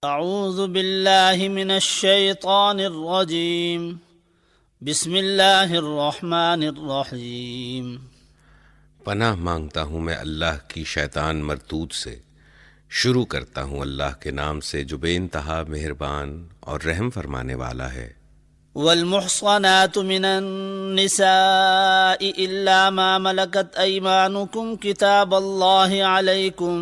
اعوذ باللہ من الشیطان الرجیم بسم اللہ الرحمن الرحیم۔ پناہ مانگتا ہوں میں اللہ کی شیطان مردود سے۔ شروع کرتا ہوں اللہ کے نام سے جو بے انتہا مہربان اور رحم فرمانے والا ہے۔ والمحصنات من النساء الا ما ملكت ایمانکم کتاب اللہ علیکم،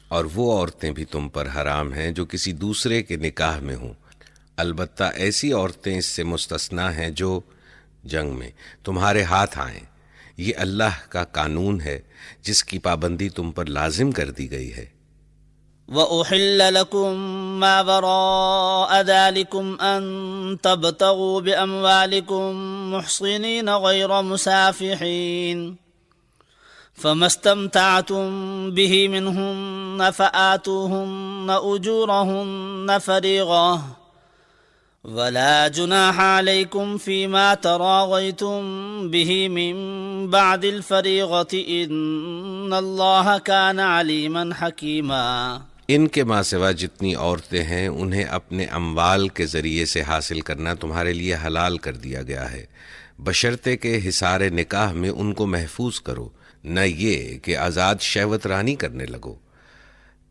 اور وہ عورتیں بھی تم پر حرام ہیں جو کسی دوسرے کے نکاح میں ہوں، البتہ ایسی عورتیں اس سے مستثنا ہیں جو جنگ میں تمہارے ہاتھ آئیں۔ یہ اللہ کا قانون ہے جس کی پابندی تم پر لازم کر دی گئی ہے۔ وَأُحِلَّ لَكُم مَّا وَرَاءَ ذَلِكُمْ أَن تَبْتَغُوا بِأَمْوَالِكُم مُحْصِنِينَ غَيْرَ مُسَافِحِينَ فَمَا اسْتَمْتَعْتُم بِهِ مِنْهُنَّ فَآتُوهُنَّ أُجُورَهُنَّ فَرِيضَةً وَلَا جُنَاحَ عَلَيْكُمْ فِيمَا تَرَاضَيْتُم بِهِ مِن بَعْدِ الْفَرِيضَةِ إِنَّ اللَّهَ كَانَ عَلِيمًا حَكِيمًا۔ ان کے ماں سوا جتنی عورتیں ہیں انہیں اپنے اموال کے ذریعے سے حاصل کرنا تمہارے لیے حلال کر دیا گیا ہے، بشرطے کہ حصار نکاح میں ان کو محفوظ کرو، نہ یہ کہ آزاد شہوت رانی کرنے لگو۔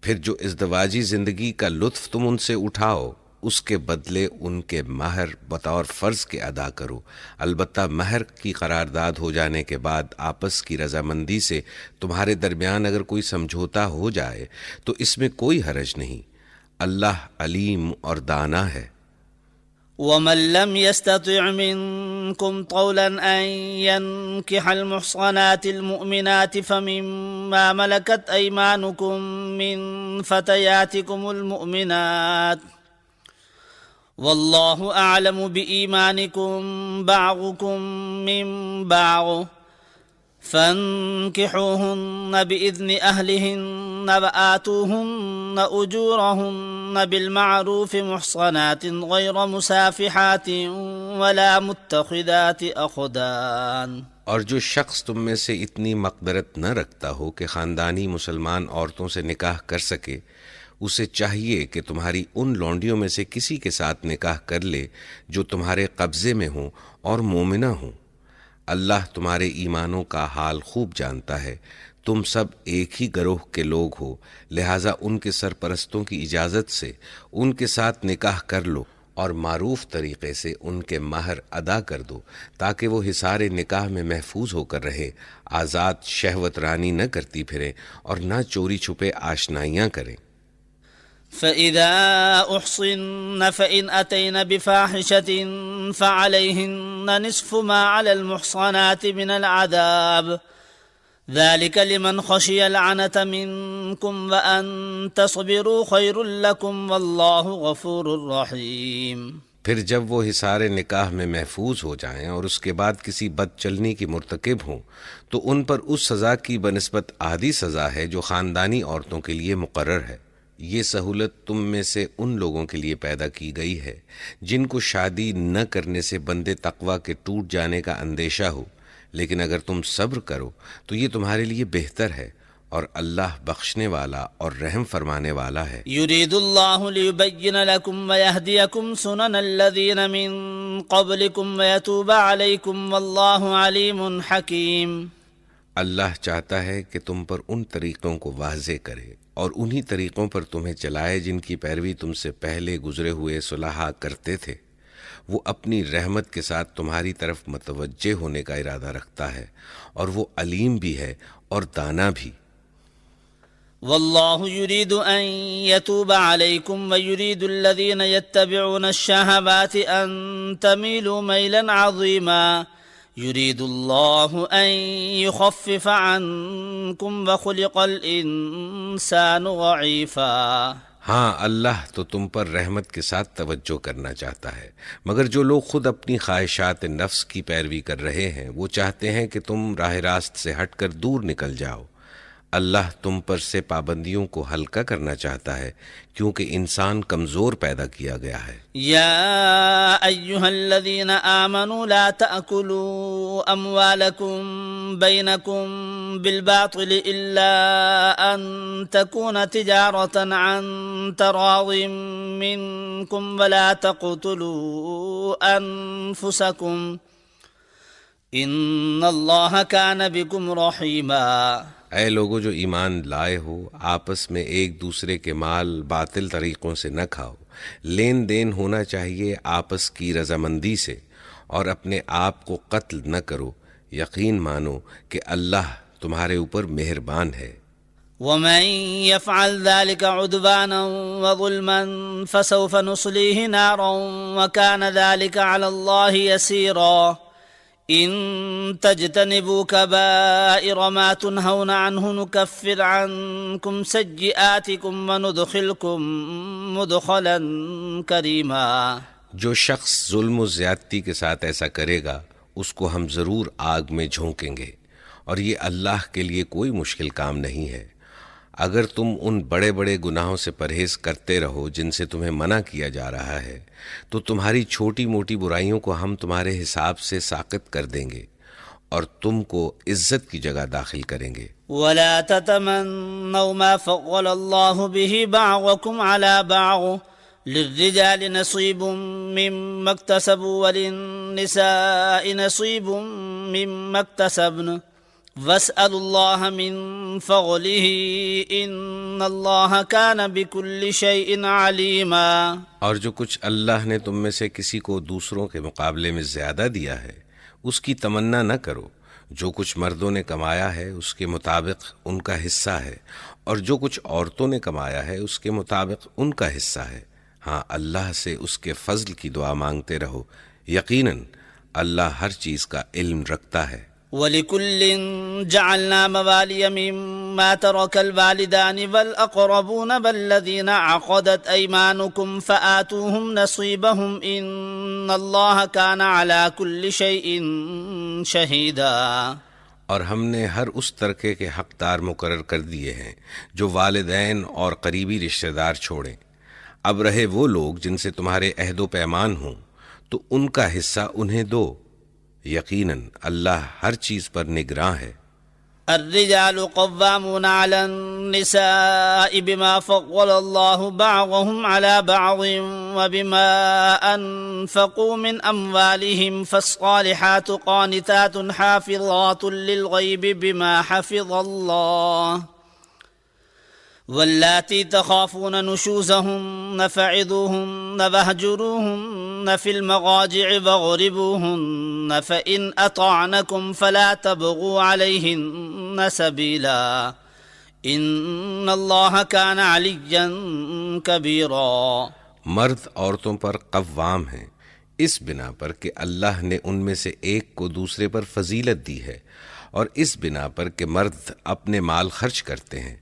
پھر جو ازدواجی زندگی کا لطف تم ان سے اٹھاؤ اس کے بدلے ان کے مہر بطور فرض کے ادا کرو، البتہ مہر کی قرارداد ہو جانے کے بعد آپس کی رضامندی سے تمہارے درمیان اگر کوئی سمجھوتا ہو جائے تو اس میں کوئی حرج نہیں، اللہ علیم اور دانا ہے۔ ومن لم يستطع منكم طولا أن ينكح المحصنات المؤمنات فمما ملكت أيمانكم من فتياتكم المؤمنات والله أعلم بإيمانكم بعضكم من بعض فانكحوهن بإذن أهلهن وآتوهن أجورهن بالمعروف محصنات غير مسافحات ولا متخذات أخدان۔ اور جو شخص تم میں سے اتنی مقدرت نہ رکھتا ہو کہ خاندانی مسلمان عورتوں سے نکاح کر سکے، اسے چاہیے کہ تمہاری ان لونڈیوں میں سے کسی کے ساتھ نکاح کر لے جو تمہارے قبضے میں ہوں اور مومنہ ہوں۔ اللہ تمہارے ایمانوں کا حال خوب جانتا ہے، تم سب ایک ہی گروہ کے لوگ ہو، لہٰذا ان کے سرپرستوں کی اجازت سے ان کے ساتھ نکاح کر لو اور معروف طریقے سے ان کے مہر ادا کر دو تاکہ وہ حصار نکاح میں محفوظ ہو کر رہے، آزاد شہوت رانی نہ کرتی پھریں اور نہ چوری چھپے آشنائیاں کریں۔ فَإِذَا أُحْصِنَّ فَإِنْ أَتَيْنَ بِفَاحِشَةٍ فَعَلَيْهِنَّ نِصْفُ مَا عَلَى الْمُحْصَنَاتِ مِنَ الْعَذَابِ ذَلِكَ لِمَنْ خَشِيَ الْعَنَتَ مِنْكُمْ وَأَنْ تَصْبِرُوا خَيْرٌ لَكُمْ وَاللَّهُ غَفُورٌ رَحِيمٌ۔ پھر جب وہ حصار نکاح میں محفوظ ہو جائیں اور اس کے بعد کسی بد چلنی کی مرتکب ہوں تو ان پر اس سزا کی بنسبت آدھی سزا ہے جو خاندانی عورتوں کے لیے مقرر ہے۔ یہ سہولت تم میں سے ان لوگوں کے لیے پیدا کی گئی ہے جن کو شادی نہ کرنے سے بندے تقوی کے ٹوٹ جانے کا اندیشہ ہو، لیکن اگر تم صبر کرو تو یہ تمہارے لیے بہتر ہے، اور اللہ بخشنے والا اور رحم فرمانے والا ہے۔ یرید اللہ لیبین لکم ویہدیکم سنن الذین من قبلکم ویتوب علیکم واللہ علیم حکیم۔ اللہ چاہتا ہے کہ تم پر ان طریقوں کو واضح کرے اور انہی طریقوں پر تمہیں چلائے جن کی پیروی تم سے پہلے گزرے ہوئے صلحاء کرتے تھے۔ وہ اپنی رحمت کے ساتھ تمہاری طرف متوجہ ہونے کا ارادہ رکھتا ہے اور وہ علیم بھی ہے اور دانا بھی۔ واللہ یرید ان یتوب علیکم ویرید الذین یتبعون الشہوات ان تمیلوا میلا عظیما یرید اللہ ان یخفف عنکم وخلق الانسان ضعیفا۔ ہاں، اللہ تو تم پر رحمت کے ساتھ توجہ کرنا چاہتا ہے، مگر جو لوگ خود اپنی خواہشات نفس کی پیروی کر رہے ہیں وہ چاہتے ہیں کہ تم راہ راست سے ہٹ کر دور نکل جاؤ۔ اللہ تم پر سے پابندیوں کو ہلکا کرنا چاہتا ہے کیونکہ انسان کمزور پیدا کیا گیا ہے۔ يا أيها الذين آمنوا لا تأكلوا أموالكم بينكم بالباطل إلا أن تكون تجارة عن تراض منكم ولا تقتلوا أنفسكم إن الله كان بكم رحيما۔ اے لوگو جو ایمان لائے ہو، آپس میں ایک دوسرے کے مال باطل طریقوں سے نہ کھاؤ، لین دین ہونا چاہیے آپس کی رضامندی سے، اور اپنے آپ کو قتل نہ کرو، یقین مانو کہ اللہ تمہارے اوپر مہربان ہے۔ ومن يفعل ذلك عدوانا وظلما فسوف نصليه نارا وكان ذلك على الله يسيرا إن تجتنبوا كبائر ما تنهون عنه نكفر عنكم سيئاتكم وندخلكم مدخلا كريما۔ جو شخص ظلم و زیادتی کے ساتھ ایسا کرے گا اس کو ہم ضرور آگ میں جھونکیں گے، اور یہ اللہ کے لیے کوئی مشکل کام نہیں ہے۔ اگر تم ان بڑے بڑے گناہوں سے پرہیز کرتے رہو جن سے تمہیں منع کیا جا رہا ہے تو تمہاری چھوٹی موٹی برائیوں کو ہم تمہارے حساب سے ساقط کر دیں گے اور تم کو عزت کی جگہ داخل کریں گے۔ ولا تتمنوا ما فضل الله به بعضكم على بعض للرجال نصيب مما اكتسبوا وللنساء نصيب مما اكتسبن واسألوا الله من فضله إن الله كان بكل شيء عليما۔ اور جو کچھ اللہ نے تم میں سے کسی کو دوسروں کے مقابلے میں زیادہ دیا ہے اس کی تمنا نہ کرو، جو کچھ مردوں نے کمایا ہے اس کے مطابق ان کا حصہ ہے، اور جو کچھ عورتوں نے کمایا ہے اس کے مطابق ان کا حصہ ہے۔ ہاں اللہ سے اس کے فضل کی دعا مانگتے رہو، یقیناً اللہ ہر چیز کا علم رکھتا ہے۔ وَلِكُلٍّ جَعَلْنَا مَوَالِيَ مِمَّا تَرَكَ الْوَالِدَانِ وَالْأَقْرَبُونَ وَالَّذِينَ عَقَدَتْ أَيْمَانُكُمْ فَآتُوهُمْ نَصِيبَهُمْ إِنَّ اللَّهَ كَانَ عَلَى كُلِّ شَيْءٍ شَهِيدًا۔ اور ہم نے ہر اس ترکے کے حقدار مقرر کر دیے ہیں جو والدین اور قریبی رشتہ دار چھوڑیں۔ اب رہے وہ لوگ جن سے تمہارے عہد و پیمان ہوں تو ان کا حصہ انہیں دو، یقیناً اللہ ہر چیز پر نگراں ہے۔ الرجال قوامون على النساء بما فضل الله بعضهم على بعض وبما أنفقوا من أموالهم فالصالحات قانتات حافظات للغيب بما حفظ الله واللاتي تخافون نشوزهن فعظوهن واهجروهن في المضاجع واضربوهن فإن أطعنكم فلا تبغوا عليهن سبيلا إن الله كان عليا كبيرا۔ مرد عورتوں پر قوام ہیں اس بنا پر کہ اللہ نے ان میں سے ایک کو دوسرے پر فضیلت دی ہے، اور اس بنا پر کہ مرد اپنے مال خرچ کرتے ہیں،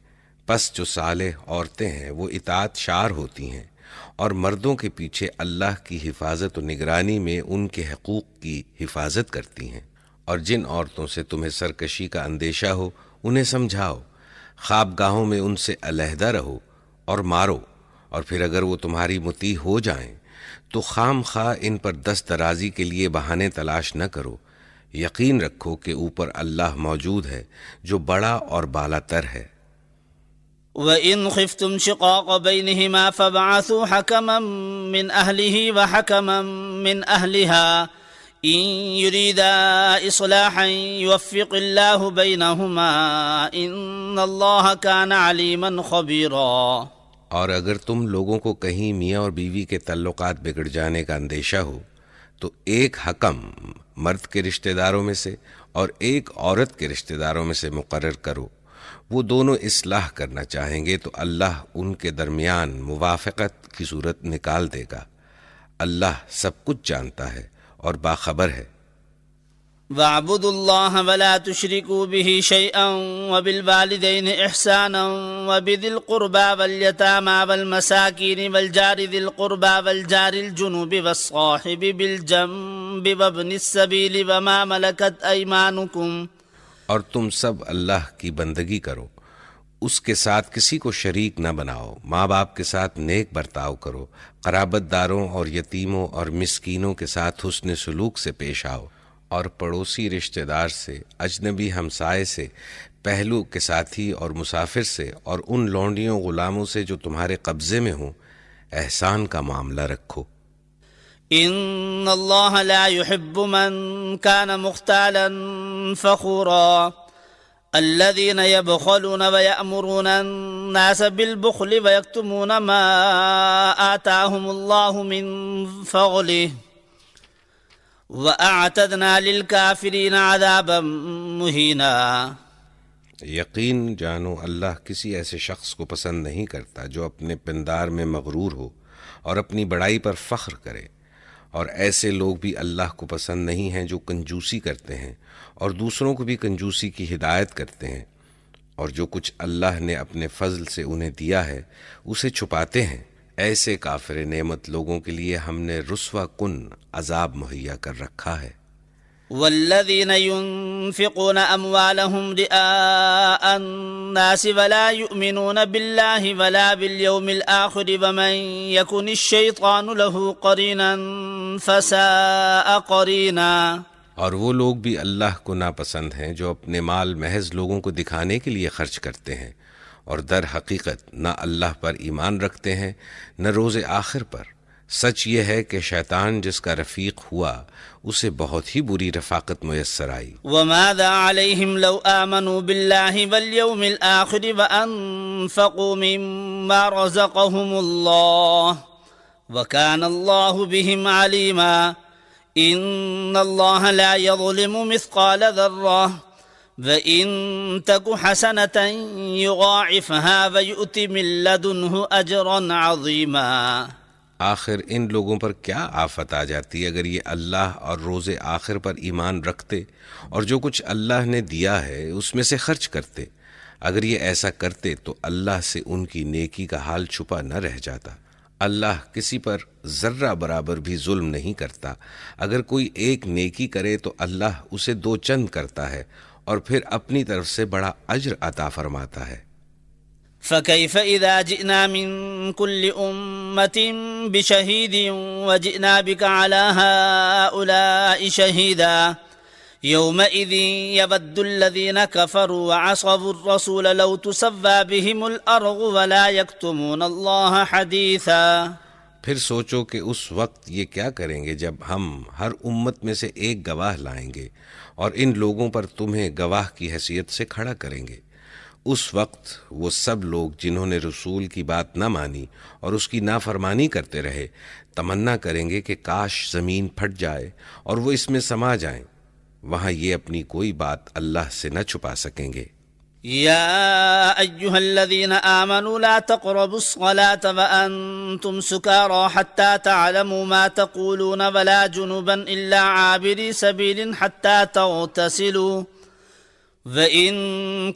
پس جو صالح عورتیں ہیں وہ اطاعت شار ہوتی ہیں اور مردوں کے پیچھے اللہ کی حفاظت و نگرانی میں ان کے حقوق کی حفاظت کرتی ہیں۔ اور جن عورتوں سے تمہیں سرکشی کا اندیشہ ہو انہیں سمجھاؤ، خوابگاہوں میں ان سے علیحدہ رہو اور مارو، اور پھر اگر وہ تمہاری مطیع ہو جائیں تو خام خواہ ان پر دست درازی کے لیے بہانے تلاش نہ کرو، یقین رکھو کہ اوپر اللہ موجود ہے جو بڑا اور بالا تر ہے۔ وَإِنْ خِفْتُمْ شِقَاقَ بَيْنِهِمَا فَابْعَثُوا حَكَمًا مِّنْ أَهْلِهِ وَحَكَمًا مِّنْ أَهْلِهَا إِنْ يُرِيدَا إِصْلَاحًا يُوَفِّقِ اللَّهُ بَيْنَهُمَا إِنَّ اللَّهَ كَانَ عَلِيمًا خَبِيرًا۔ اور اگر تم لوگوں کو کہیں میاں اور بیوی کے تعلقات بگڑ جانے کا اندیشہ ہو تو ایک حکم مرد کے رشتہ داروں میں سے اور ایک عورت کے رشتہ داروں میں سے مقرر کرو، وہ دونوں اصلاح کرنا چاہیں گے تو اللہ ان کے درمیان موافقت کی صورت نکال دے گا۔ اللہ سب کچھ جانتا ہے اور باخبر ہے۔ وَاعْبُدُوا اللَّهَ وَلَا تُشْرِكُوا بِهِ شَيْئًا وَبِالْوَالِدَيْنِ إِحْسَانًا وَبِذِي الْقُرْبَى وَالْيَتَامَى وَالْمَسَاكِينِ وَالْجَارِ ذِي الْقُرْبَى وَالْجَارِ الْجُنُبِ وَالصَّاحِبِ بِالْجَنبِ وَابْنِ السَّبِيلِ وَمَا مَلَكَتْ أَيْمَانُكُمْ۔ اور تم سب اللہ کی بندگی کرو، اس کے ساتھ کسی کو شریک نہ بناؤ، ماں باپ کے ساتھ نیک برتاؤ کرو، قرابت داروں اور یتیموں اور مسکینوں کے ساتھ حسن سلوک سے پیش آؤ، اور پڑوسی رشتہ دار سے، اجنبی ہمسائے سے، پہلو کے ساتھی اور مسافر سے، اور ان لونڈیوں غلاموں سے جو تمہارے قبضے میں ہوں احسان کا معاملہ رکھو۔ ان اللہ لا يحب من كان مختالا فخورا الذين يبخلون ويأمرون الناس بالبخل ويكتمون ما آتاهم الله من فضله وأعتدنا للكافرين عذابا مهينا۔ یقین جانو اللہ کسی ایسے شخص کو پسند نہیں کرتا جو اپنے پندار میں مغرور ہو اور اپنی بڑائی پر فخر کرے، اور ایسے لوگ بھی اللہ کو پسند نہیں ہیں جو کنجوسی کرتے ہیں اور دوسروں کو بھی کنجوسی کی ہدایت کرتے ہیں، اور جو کچھ اللہ نے اپنے فضل سے انہیں دیا ہے اسے چھپاتے ہیں۔ ایسے کافر نعمت لوگوں کے لیے ہم نے رسوا کن عذاب مہیا کر رکھا ہے۔ والذين ينفقون أموالهم رئاء الناس ولا يؤمنون بالله ولا باليوم الآخر ومن يكن الشيطان له قرينا فساء قرينا۔ اور وہ لوگ بھی اللہ کو ناپسند ہیں جو اپنے مال محض لوگوں کو دکھانے کے لیے خرچ کرتے ہیں، اور در حقیقت نہ اللہ پر ایمان رکھتے ہیں نہ روز آخر پر۔ سچ یہ ہے کہ شیطان جس کا رفیق ہوا اسے بہت ہی بری رفاقت میسر آئی۔ وماذا عليهم لو آمنوا بالله واليوم الآخر وأنفقوا مما رزقهم الله وكان الله بهم عليما إن الله لا يظلم مثقال ذرة وَإِن تَكُ حَسَنَةً يُضَاعِفْهَا وَيُؤْتِ مِن لَّدُنْهُ أَجْرًا عَظِيمًا۔ آخر ان لوگوں پر کیا آفت آ جاتی اگر یہ اللہ اور روز آخر پر ایمان رکھتے اور جو کچھ اللہ نے دیا ہے اس میں سے خرچ کرتے۔ اگر یہ ایسا کرتے تو اللہ سے ان کی نیکی کا حال چھپا نہ رہ جاتا۔ اللہ کسی پر ذرہ برابر بھی ظلم نہیں کرتا۔ اگر کوئی ایک نیکی کرے تو اللہ اسے دو چند کرتا ہے اور پھر اپنی طرف سے بڑا اجر عطا فرماتا ہے۔ فكيف إذا جئنا من كل أمة بشهيد وجئنا بك على هؤلاء شهيدا يومئذ يود الذين كفروا وعصوا الرسول لو تسوى بهم الأرض ولا يكتمون الله حديثا۔ پھر سوچو کہ اس وقت یہ کیا کریں گے جب ہم ہر امت میں سے ایک گواہ لائیں گے اور ان لوگوں پر تمہیں گواہ کی حیثیت سے کھڑا کریں گے۔ اس وقت وہ سب لوگ جنہوں نے رسول کی بات نہ مانی اور اس کی نافرمانی کرتے رہے تمنا کریں گے کہ کاش زمین پھٹ جائے اور وہ اس میں سما جائیں۔ وہاں یہ اپنی کوئی بات اللہ سے نہ چھپا سکیں گے۔ يا أيها الذين آمنوا لا تقربوا الصلاة وأنتم سكارى حتى تعلموا ما تقولون ولا جنبا إلا عابري سبيل حتى تغتسلوا وَإِن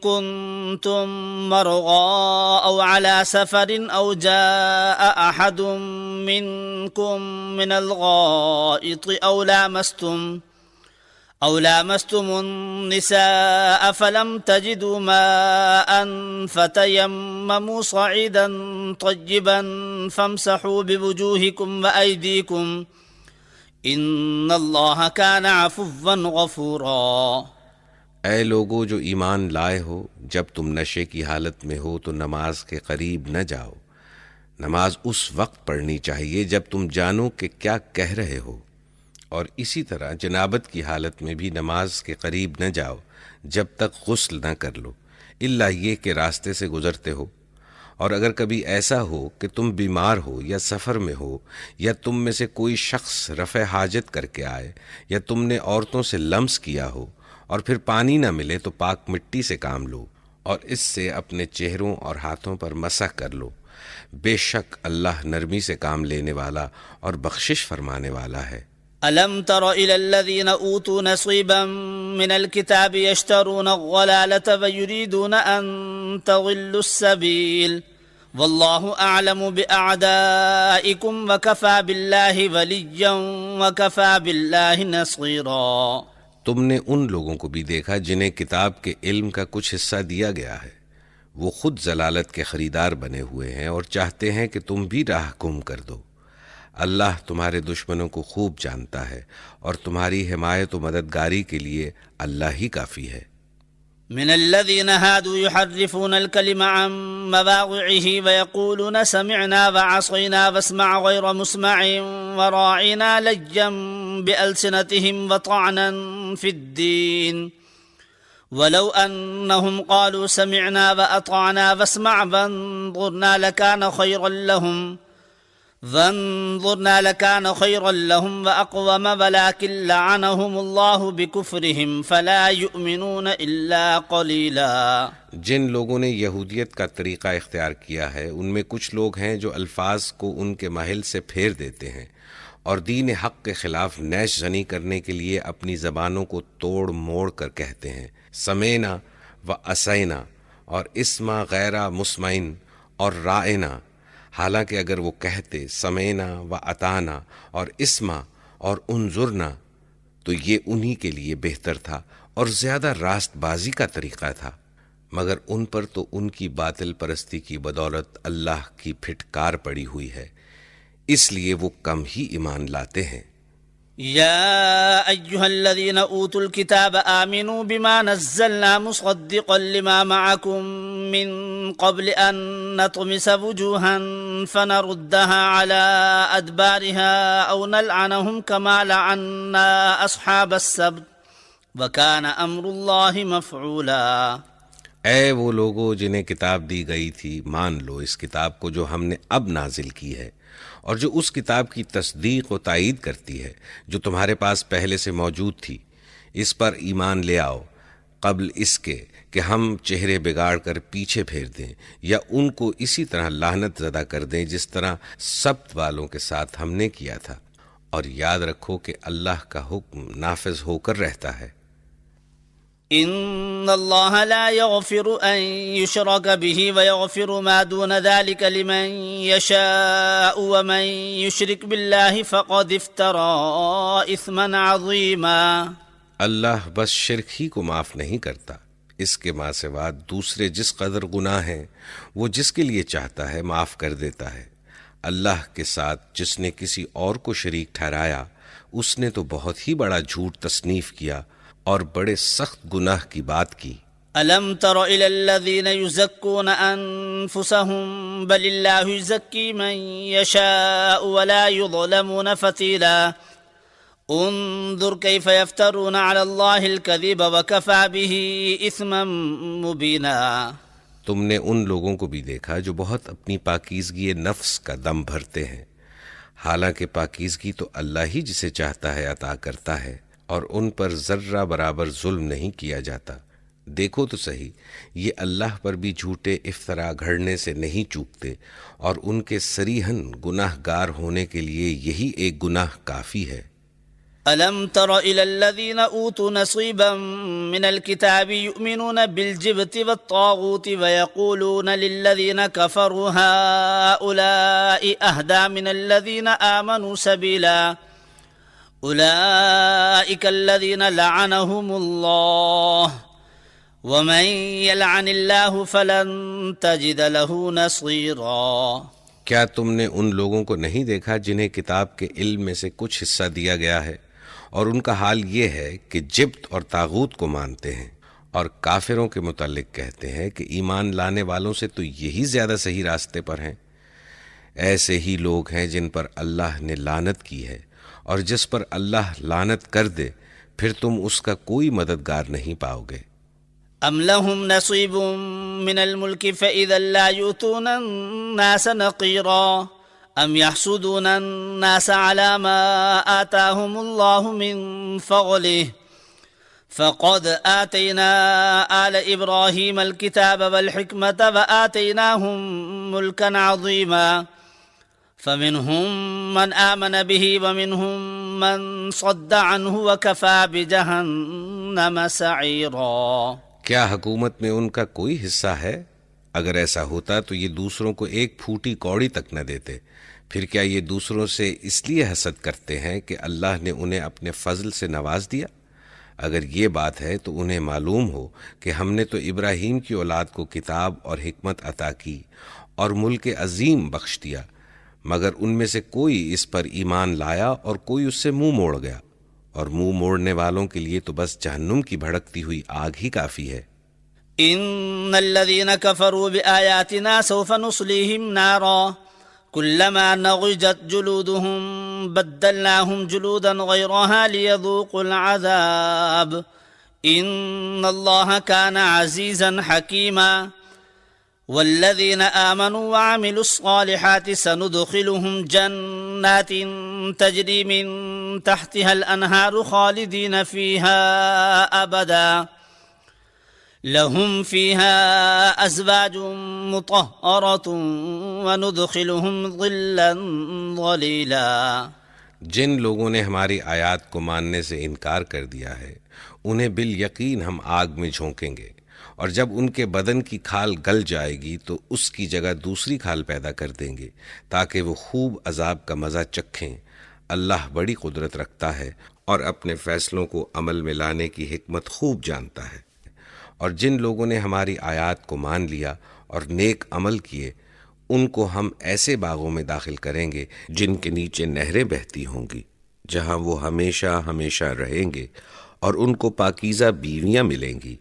كُنتُم مَّرْضَىٰ أَوْ عَلَىٰ سَفَرٍ أَوْ جَاءَ أَحَدٌ مِّنكُم مِّنَ الْغَائِطِ أَوْ لَامَسْتُمُ النِّسَاءَ فَلَمْ تَجِدُوا مَاءً فَتَيَمَّمُوا صَعِيدًا طَيِّبًا فَامْسَحُوا بِوُجُوهِكُمْ وَأَيْدِيكُمْ إِنَّ اللَّهَ كَانَ عَفُوًّا غَفُورًا۔ اے لوگو جو ایمان لائے ہو، جب تم نشے کی حالت میں ہو تو نماز کے قریب نہ جاؤ۔ نماز اس وقت پڑھنی چاہیے جب تم جانو کہ کیا کہہ رہے ہو، اور اسی طرح جنابت کی حالت میں بھی نماز کے قریب نہ جاؤ جب تک غسل نہ کر لو، الا یہ کہ راستے سے گزرتے ہو۔ اور اگر کبھی ایسا ہو کہ تم بیمار ہو یا سفر میں ہو یا تم میں سے کوئی شخص رفع حاجت کر کے آئے یا تم نے عورتوں سے لمس کیا ہو اور پھر پانی نہ ملے تو پاک مٹی سے کام لو اور اس سے اپنے چہروں اور ہاتھوں پر مسح کر لو۔ بے شک اللہ نرمی سے کام لینے والا اور بخشش فرمانے والا ہے۔ أَلَمْ تَرَ إِلَى الَّذِينَ أُوتُوا نَصِيبًا مِّنَ الْكِتَابِ يَشْتَرُونَ الضَّلَالَةَ وَيُرِيدُونَ أَن تَضِلُّوا السَّبِيلَ وَاللَّهُ أَعْلَمُ بِأَعْدَائِكُمْ وَكَفَى بِاللَّهِ وَلِيًّا وَكَفَى بِاللَّهِ نَصِيرًا۔ تم نے ان لوگوں کو بھی دیکھا جنہیں کتاب کے علم کا کچھ حصہ دیا گیا ہے، وہ خود ضلالت کے خریدار بنے ہوئے ہیں اور چاہتے ہیں کہ تم بھی راہ گم کر دو۔ اللہ تمہارے دشمنوں کو خوب جانتا ہے اور تمہاری حمایت و مددگاری کے لیے اللہ ہی کافی ہے۔ من الذين هادوا يحرفون الكلم عن مواضعه ويقولون سمعنا وعصينا واسمع غير مسمع وراعنا لجا بألسنتهم وطعنا في الدين ولو أنهم قالوا سمعنا وأطعنا واسمع وانظرنا لكان خيرا لهم وأقوم ولكن لعنهم الله بكفرهم فلا يؤمنون إلا قليلا۔ جن لوگوں نے یہودیت کا طریقہ اختیار کیا ہے ان میں کچھ لوگ ہیں جو الفاظ کو ان کے محل سے پھیر دیتے ہیں اور دین حق کے خلاف نیش زنی کرنے کے لیے اپنی زبانوں کو توڑ موڑ کر کہتے ہیں سمینا و اسینا اور اسما غیر مسمعین اور رائنا، حالانکہ اگر وہ کہتے سمینا و اطانا اور اسما اور انظرنا تو یہ انہی کے لیے بہتر تھا اور زیادہ راست بازی کا طریقہ تھا، مگر ان پر تو ان کی باطل پرستی کی بدولت اللہ کی پھٹکار پڑی ہوئی ہے، اس لیے وہ کم ہی ایمان لاتے ہیں۔ يا أيها الذين أوتوا الكتاب آمنوا بما نزلنا مصدقا لما معكم من قبل أن نطمس وجوها فنردها على أدبارها أو نلعنهم كما لعنا أصحاب السبت وكان أمر الله مفعولا۔ اے وہ لوگو جنہیں کتاب دی گئی تھی، مان لو اس کتاب کو جو ہم نے اب نازل کی ہے اور جو اس کتاب کی تصدیق و تائید کرتی ہے جو تمہارے پاس پہلے سے موجود تھی، اس پر ایمان لے آؤ قبل اس کے کہ ہم چہرے بگاڑ کر پیچھے پھیر دیں یا ان کو اسی طرح لعنت زدہ کر دیں جس طرح سبت والوں کے ساتھ ہم نے کیا تھا، اور یاد رکھو کہ اللہ کا حکم نافذ ہو کر رہتا ہے۔ ان اللہ لا يغفر ان يشرك به ويغفر ما دون ذلك لمن يشاء ومن يشرك بالله فقد افترى اثما عظيما۔ اللہ بس شرک ہی کو معاف نہیں کرتا، اس کے ماں سوا دوسرے جس قدر گناہ ہیں وہ جس کے لیے چاہتا ہے معاف کر دیتا ہے۔ اللہ کے ساتھ جس نے کسی اور کو شریک ٹھہرایا اس نے تو بہت ہی بڑا جھوٹ تصنیف کیا اور بڑے سخت گناہ کی بات کی۔ الم تر الى الذين يزكون انفسهم بل الله يزكي من يشاء ولا يظلمون فتيلا انظر كيف يفترون على الله الكذب وكفى به اثما مبينا۔ تم نے ان لوگوں کو بھی دیکھا جو بہت اپنی پاکیزگی نفس کا دم بھرتے ہیں، حالانکہ پاکیزگی تو اللہ ہی جسے چاہتا ہے عطا کرتا ہے اور ان پر ذرہ برابر ظلم نہیں کیا جاتا۔ دیکھو تو صحیح، یہ اللہ پر بھی جھوٹے افطرا گھڑنے سے نہیں چوکتے، اور ان کے صریحاً گناہ گار ہونے کے لیے یہی ایک گناہ کافی ہے۔ الم تر الى الذين اوتوا نصيبا من الكتاب يؤمنون بالجبت والطاغوت ويقولون للذين كفروا هؤلاء اهدى من الذين آمنوا سبيلا أولئك الذين لعنهم الله ومن يلعن الله فلن تجد له نصيرا۔ کیا تم نے ان لوگوں کو نہیں دیکھا جنہیں کتاب کے علم میں سے کچھ حصہ دیا گیا ہے اور ان کا حال یہ ہے کہ جبت اور طاغوت کو مانتے ہیں، اور کافروں کے متعلق کہتے ہیں کہ ایمان لانے والوں سے تو یہی زیادہ صحیح راستے پر ہیں۔ ایسے ہی لوگ ہیں جن پر اللہ نے لعنت کی ہے، اور جس پر اللہ لعنت کر دے پھر تم اس کا کوئی مددگار نہیں پاؤ گے۔ ام لهم نصیب من الملک فإذا لا يؤتون الناس نقیرا ام يحسدون الناس على ما آتاهم الله من فضله فقد آتينا آل إبراهيم الكتاب والحكمة وآتيناهم ملكا عظيما فمنهم من آمن به ومنهم من صد عنه وكفى بجهنم سعيرا۔ کیا حکومت میں ان کا کوئی حصہ ہے؟ اگر ایسا ہوتا تو یہ دوسروں کو ایک پھوٹی کوڑی تک نہ دیتے۔ پھر کیا یہ دوسروں سے اس لیے حسد کرتے ہیں کہ اللہ نے انہیں اپنے فضل سے نواز دیا؟ اگر یہ بات ہے تو انہیں معلوم ہو کہ ہم نے تو ابراہیم کی اولاد کو کتاب اور حکمت عطا کی اور ملک عظیم بخش دیا، مگر ان میں سے کوئی اس پر ایمان لایا اور کوئی اس سے منہ موڑ گیا، اور منہ موڑنے والوں کے لیے تو بس جہنم کی بھڑکتی ہوئی آگ ہی کافی ہے۔ ان الذين كفروا بآياتنا سوف نصليهم نارا كلما نضجت جلودهم بدلناهم جلودا غيرها ليذوقوا العذاب ان الله كان عزيزا حكيما والذين آمنوا وعملوا الصالحات سندخلهم جنات تجري من تحتها الأنهار خالدين فيها أبدا لهم فيها أزواج مطهرة وندخلهم ظلا ظليلا۔ جن لوگوں نے ہماری آیات کو ماننے سے انکار کر دیا ہے انہیں بالیقین ہم آگ میں جھونکیں گے، اور جب ان کے بدن کی کھال گل جائے گی تو اس کی جگہ دوسری کھال پیدا کر دیں گے تاکہ وہ خوب عذاب کا مزہ چکھیں۔ اللہ بڑی قدرت رکھتا ہے اور اپنے فیصلوں کو عمل میں لانے کی حکمت خوب جانتا ہے۔ اور جن لوگوں نے ہماری آیات کو مان لیا اور نیک عمل کیے ان کو ہم ایسے باغوں میں داخل کریں گے جن کے نیچے نہریں بہتی ہوں گی، جہاں وہ ہمیشہ ہمیشہ رہیں گے، اور ان کو پاکیزہ بیویاں ملیں گی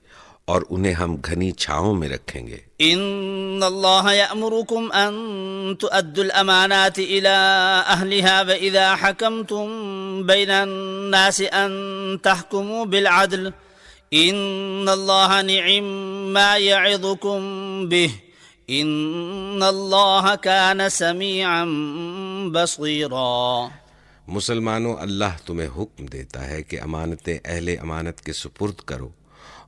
اور انہیں ہم گھنی چھاؤں میں رکھیں گے۔ ان اللہ یأمرکم ان تؤدوا الامانات الى اہلها واذا حکمتم بین الناس ان تحکموا بالعدل ان اللہ نعم ما یعظکم به ان اللہ کان سمیعا بصیرا۔ مسلمانوں، اللہ تمہیں حکم دیتا ہے کہ امانتیں اہل امانت کے سپرد کرو،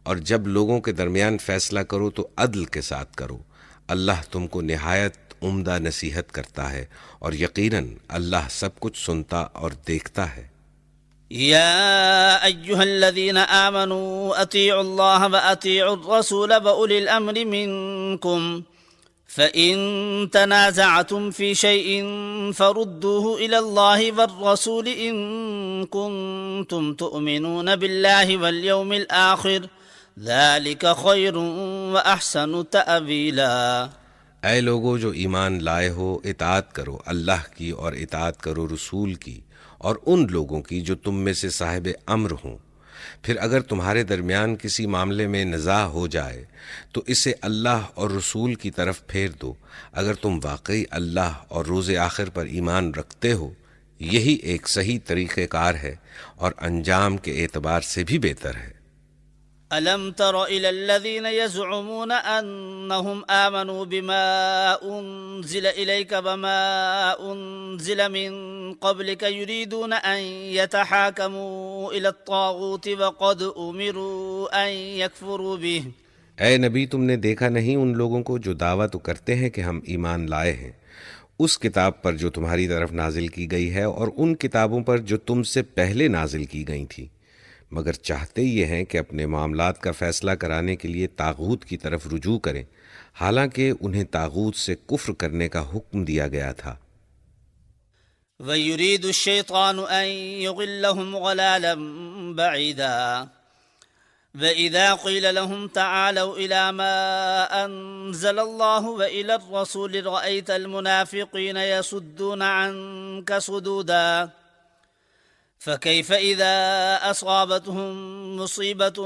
اور جب لوگوں کے درمیان فیصلہ کرو تو عدل کے ساتھ کرو۔ اللہ تم کو نہایت عمدہ نصیحت کرتا ہے، اور یقیناً اللہ سب کچھ سنتا اور دیکھتا ہے۔ یا ایہا الذین آمنوا اطیعوا اللہ واطیعوا الرسول واولی الامر منکم فَإِن تَنَازَعْتُمْ فِي شَيْءٍ فَرُدُّوهُ إِلَى اللَّهِ وَالرَّسُولِ إِن كُنتُمْ تُؤْمِنُونَ بِاللَّهِ وَالْيَوْمِ الْآخِرِ ذَلِكَ خَيْرٌ وَأَحْسَنُ تَأْوِيلًا۔ اے لوگو جو ایمان لائے ہو، اطاعت کرو اللہ کی اور اطاعت کرو رسول کی اور ان لوگوں کی جو تم میں سے صاحب امر ہوں۔ پھر اگر تمہارے درمیان کسی معاملے میں نزاع ہو جائے تو اسے اللہ اور رسول کی طرف پھیر دو، اگر تم واقعی اللہ اور روز آخر پر ایمان رکھتے ہو۔ یہی ایک صحیح طریقہ کار ہے اور انجام کے اعتبار سے بھی بہتر ہے۔ ألم تر إلى الذين يزعمون أنهم آمنوا بما أنزل إليك وما أنزل من قبلك يريدون أن يتحاكموا إلى الطاغوت وقد أمروا أن يكفروا به۔ اے نبی، تم نے دیکھا نہیں ان لوگوں کو جو دعویٰ تو کرتے ہیں کہ ہم ایمان لائے ہیں اس کتاب پر جو تمہاری طرف نازل کی گئی ہے اور ان کتابوں پر جو تم سے پہلے نازل کی گئی تھی، مگر چاہتے یہ ہیں کہ اپنے معاملات کا فیصلہ کرانے کے لیے طاغوت کی طرف رجوع کریں، حالانکہ انہیں طاغوت سے کفر کرنے کا حکم دیا گیا تھا۔ وَيُرِيدُ الشَّيْطَانُ أَن يُضِلَّهُمْ ضَلَالًا بَعِيدًا وَإِذَا قِيلَ لَهُمْ تَعَالَوْا إِلَى مَا أَنزَلَ اللَّهُ وَإِلَى الرَّسُولِ رَأَيْتَ الْمُنَافِقِينَ يَصُدُّونَ عَنكَ صُدُودًا فكيف إذا أصابتهم مصيبة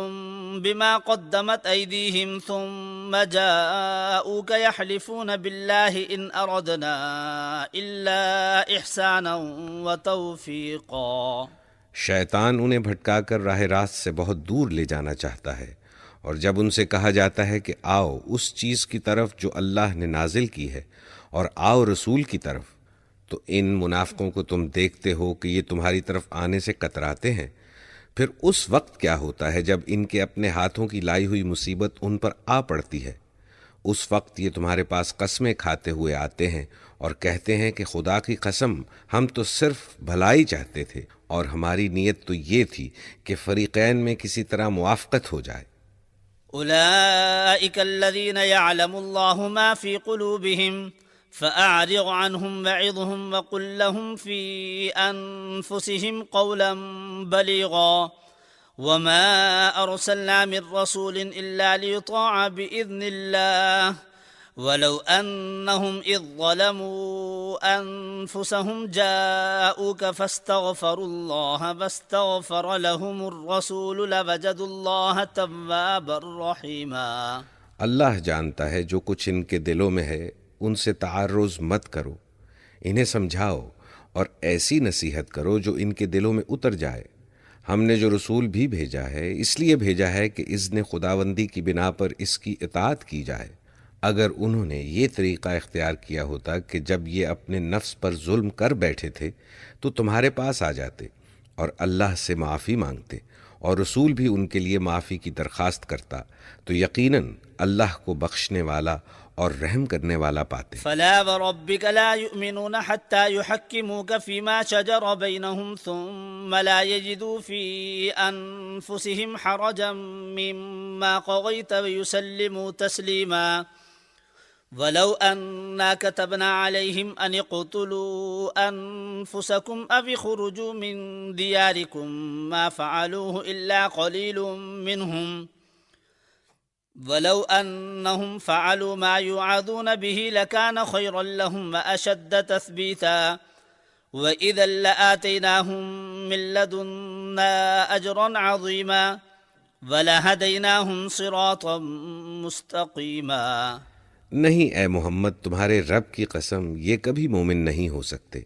بما قدمت أيديهم ثم جاءوك يحلفون بالله إن أردنا إلا إحسانا وتوفيقا۔ شیطان انہیں بھٹکا کر راہ راست سے بہت دور لے جانا چاہتا ہے، اور جب ان سے کہا جاتا ہے کہ آؤ اس چیز کی طرف جو اللہ نے نازل کی ہے اور آؤ رسول کی طرف، تو ان منافقوں کو تم دیکھتے ہو کہ یہ تمہاری طرف آنے سے کتراتے ہیں۔ پھر اس وقت کیا ہوتا ہے جب ان کے اپنے ہاتھوں کی لائی ہوئی مصیبت ان پر آ پڑتی ہے؟ اس وقت یہ تمہارے پاس قسمیں کھاتے ہوئے آتے ہیں اور کہتے ہیں کہ خدا کی قسم ہم تو صرف بھلائی چاہتے تھے، اور ہماری نیت تو یہ تھی کہ فریقین میں کسی طرح موافقت ہو جائے۔ أولئك الذين يعلم الله ما في قلوبهم فأعرض عنهم وعظهم وقل لهم في أنفسهم قولا بليغا وما أرسلنا من رسول إلا ليطاع بإذن الله ولو أنهم إذ ظلموا أنفسهم جاءوك فاستغفروا الله فاستغفر لهم الرسول لوجدوا الله توابا رحيما۔ اللہ جانتا ہے جو کچھ ان کے دلوں میں ہے، ان سے تعرض مت کرو، انہیں سمجھاؤ اور ایسی نصیحت کرو جو ان کے دلوں میں اتر جائے۔ ہم نے جو رسول بھی بھیجا ہے اس لیے بھیجا ہے کہ اذن خداوندی کی بنا پر اس کی اطاعت کی جائے۔ اگر انہوں نے یہ طریقہ اختیار کیا ہوتا کہ جب یہ اپنے نفس پر ظلم کر بیٹھے تھے تو تمہارے پاس آ جاتے اور اللہ سے معافی مانگتے، اور رسول بھی ان کے لیے معافی کی درخواست کرتا، تو یقیناً اللہ کو بخشنے والا اور رحم کرنے والا پاتے۔ فلا وربك لا يؤمنون حتى يحكموك فيما شجر بينهم ثم لا يجدوا في أنفسهم حرجا مما قضيت ويسلموا تسليما۔ ولو أنا كتبنا عليهم أن اقتلوا أنفسكم أو اخرجوا من دياركم ما فعلوه إلا قليل منهم ولو أنهم فعلوا ما يوعظون به لكان خيرا لهم وأشد تثبيتا وإذا لآتيناهم من لدنا أجرا عظيما ولهديناهم صراطا مستقيما۔ نہیں اے محمد، تمہارے رب کی قسم، یہ کبھی مومن نہیں ہو سکتے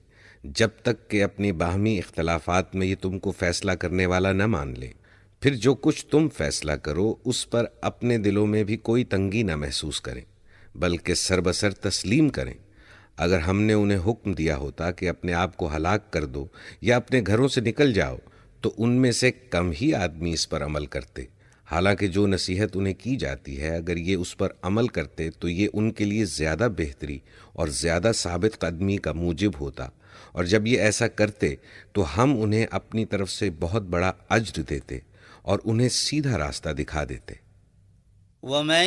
جب تک کہ اپنی باہمی اختلافات میں یہ تم کو فیصلہ کرنے والا نہ مان لے۔ پھر جو کچھ تم فیصلہ کرو اس پر اپنے دلوں میں بھی کوئی تنگی نہ محسوس کریں، بلکہ سربسر تسلیم کریں۔ اگر ہم نے انہیں حکم دیا ہوتا کہ اپنے آپ کو ہلاک کر دو یا اپنے گھروں سے نکل جاؤ تو ان میں سے کم ہی آدمی اس پر عمل کرتے۔ حالانکہ جو نصیحت انہیں کی جاتی ہے اگر یہ اس پر عمل کرتے تو یہ ان کے لیے زیادہ بہتری اور زیادہ ثابت قدمی کا موجب ہوتا، اور جب یہ ایسا کرتے تو ہم انہیں اپنی طرف سے بہت بڑا اجر دیتے اور انہیں سیدھا راستہ دکھا دیتے۔ ومن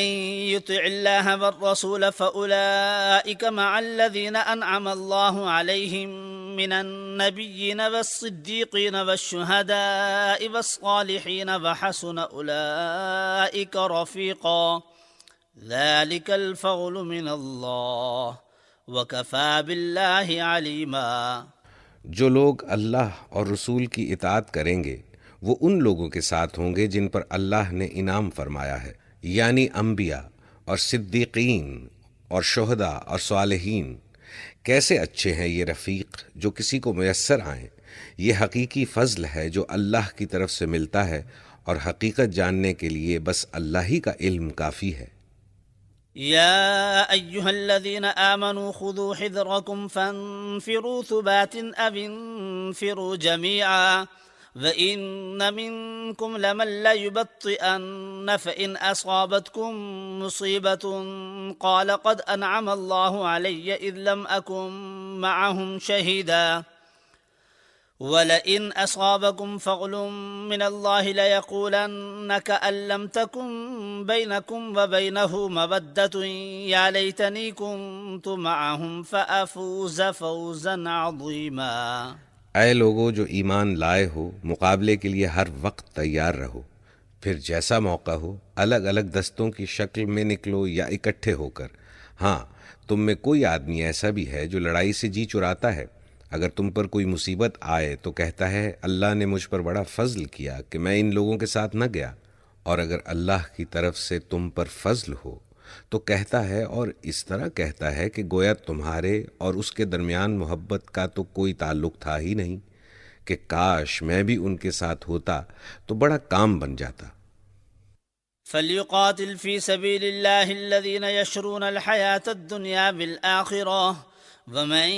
يطع الله والرسول فأولئك مع الذين أنعم الله عليهم من النبيين والصديقين والشهداء والصالحين وحسن أولئك رفيقا ذلك الفضل من الله وكفى بالله عليما۔ جو لوگ اللہ اور رسول کی اطاعت کریں گے وہ ان لوگوں کے ساتھ ہوں گے جن پر اللہ نے انعام فرمایا ہے، یعنی انبیاء اور صدیقین اور شہداء اور صالحین۔ کیسے اچھے ہیں یہ رفیق جو کسی کو میسر آئیں۔ یہ حقیقی فضل ہے جو اللہ کی طرف سے ملتا ہے، اور حقیقت جاننے کے لیے بس اللہ ہی کا علم کافی ہے۔ يا أيها الذين آمنوا خذوا حذركم فانفروا ثبات أو انفروا جميعا وَإِنَّ مِنكُمْ لَمَن لَّيُبَطِّئَنَّ فَإِنْ أَصَابَتْكُم مُّصِيبَةٌ قَالَ قَدْ أَنْعَمَ اللَّهُ عَلَيَّ إِذْ لَمْ أَكُن مَّعَهُمْ شَهِيدًا وَلَئِنْ أَصَابَكُمْ فَضْلٌ مِّنَ اللَّهِ لَيَقُولَنَّ كَأَن لَّمْ تَكُن بَيْنَكُمْ وَبَيْنَهُ مَوَدَّةٌ يَا لَيْتَنِي كُنتُ مَعَهُمْ فَأَفُوزَ فَوْزًا عَظِيمًا۔ اے لوگو جو ایمان لائے ہو، مقابلے کے لیے ہر وقت تیار رہو، پھر جیسا موقع ہو الگ الگ دستوں کی شکل میں نکلو یا اکٹھے ہو کر۔ ہاں، تم میں کوئی آدمی ایسا بھی ہے جو لڑائی سے جی چراتا ہے، اگر تم پر کوئی مصیبت آئے تو کہتا ہے اللہ نے مجھ پر بڑا فضل کیا کہ میں ان لوگوں کے ساتھ نہ گیا، اور اگر اللہ کی طرف سے تم پر فضل ہو تو کہتا ہے اور اس طرح کہتا ہے کہ گویا تمہارے اور اس کے درمیان محبت کا تو کوئی تعلق تھا ہی نہیں، کہ کاش میں بھی ان کے ساتھ ہوتا تو بڑا کام بن جاتا۔ فَلْيُقَاتِلْ فِي سَبِيلِ اللَّهِ الَّذِينَ يَشْرُونَ الْحَيَاةَ الدُّنْيَا بِالْآخِرَةِ وَمَن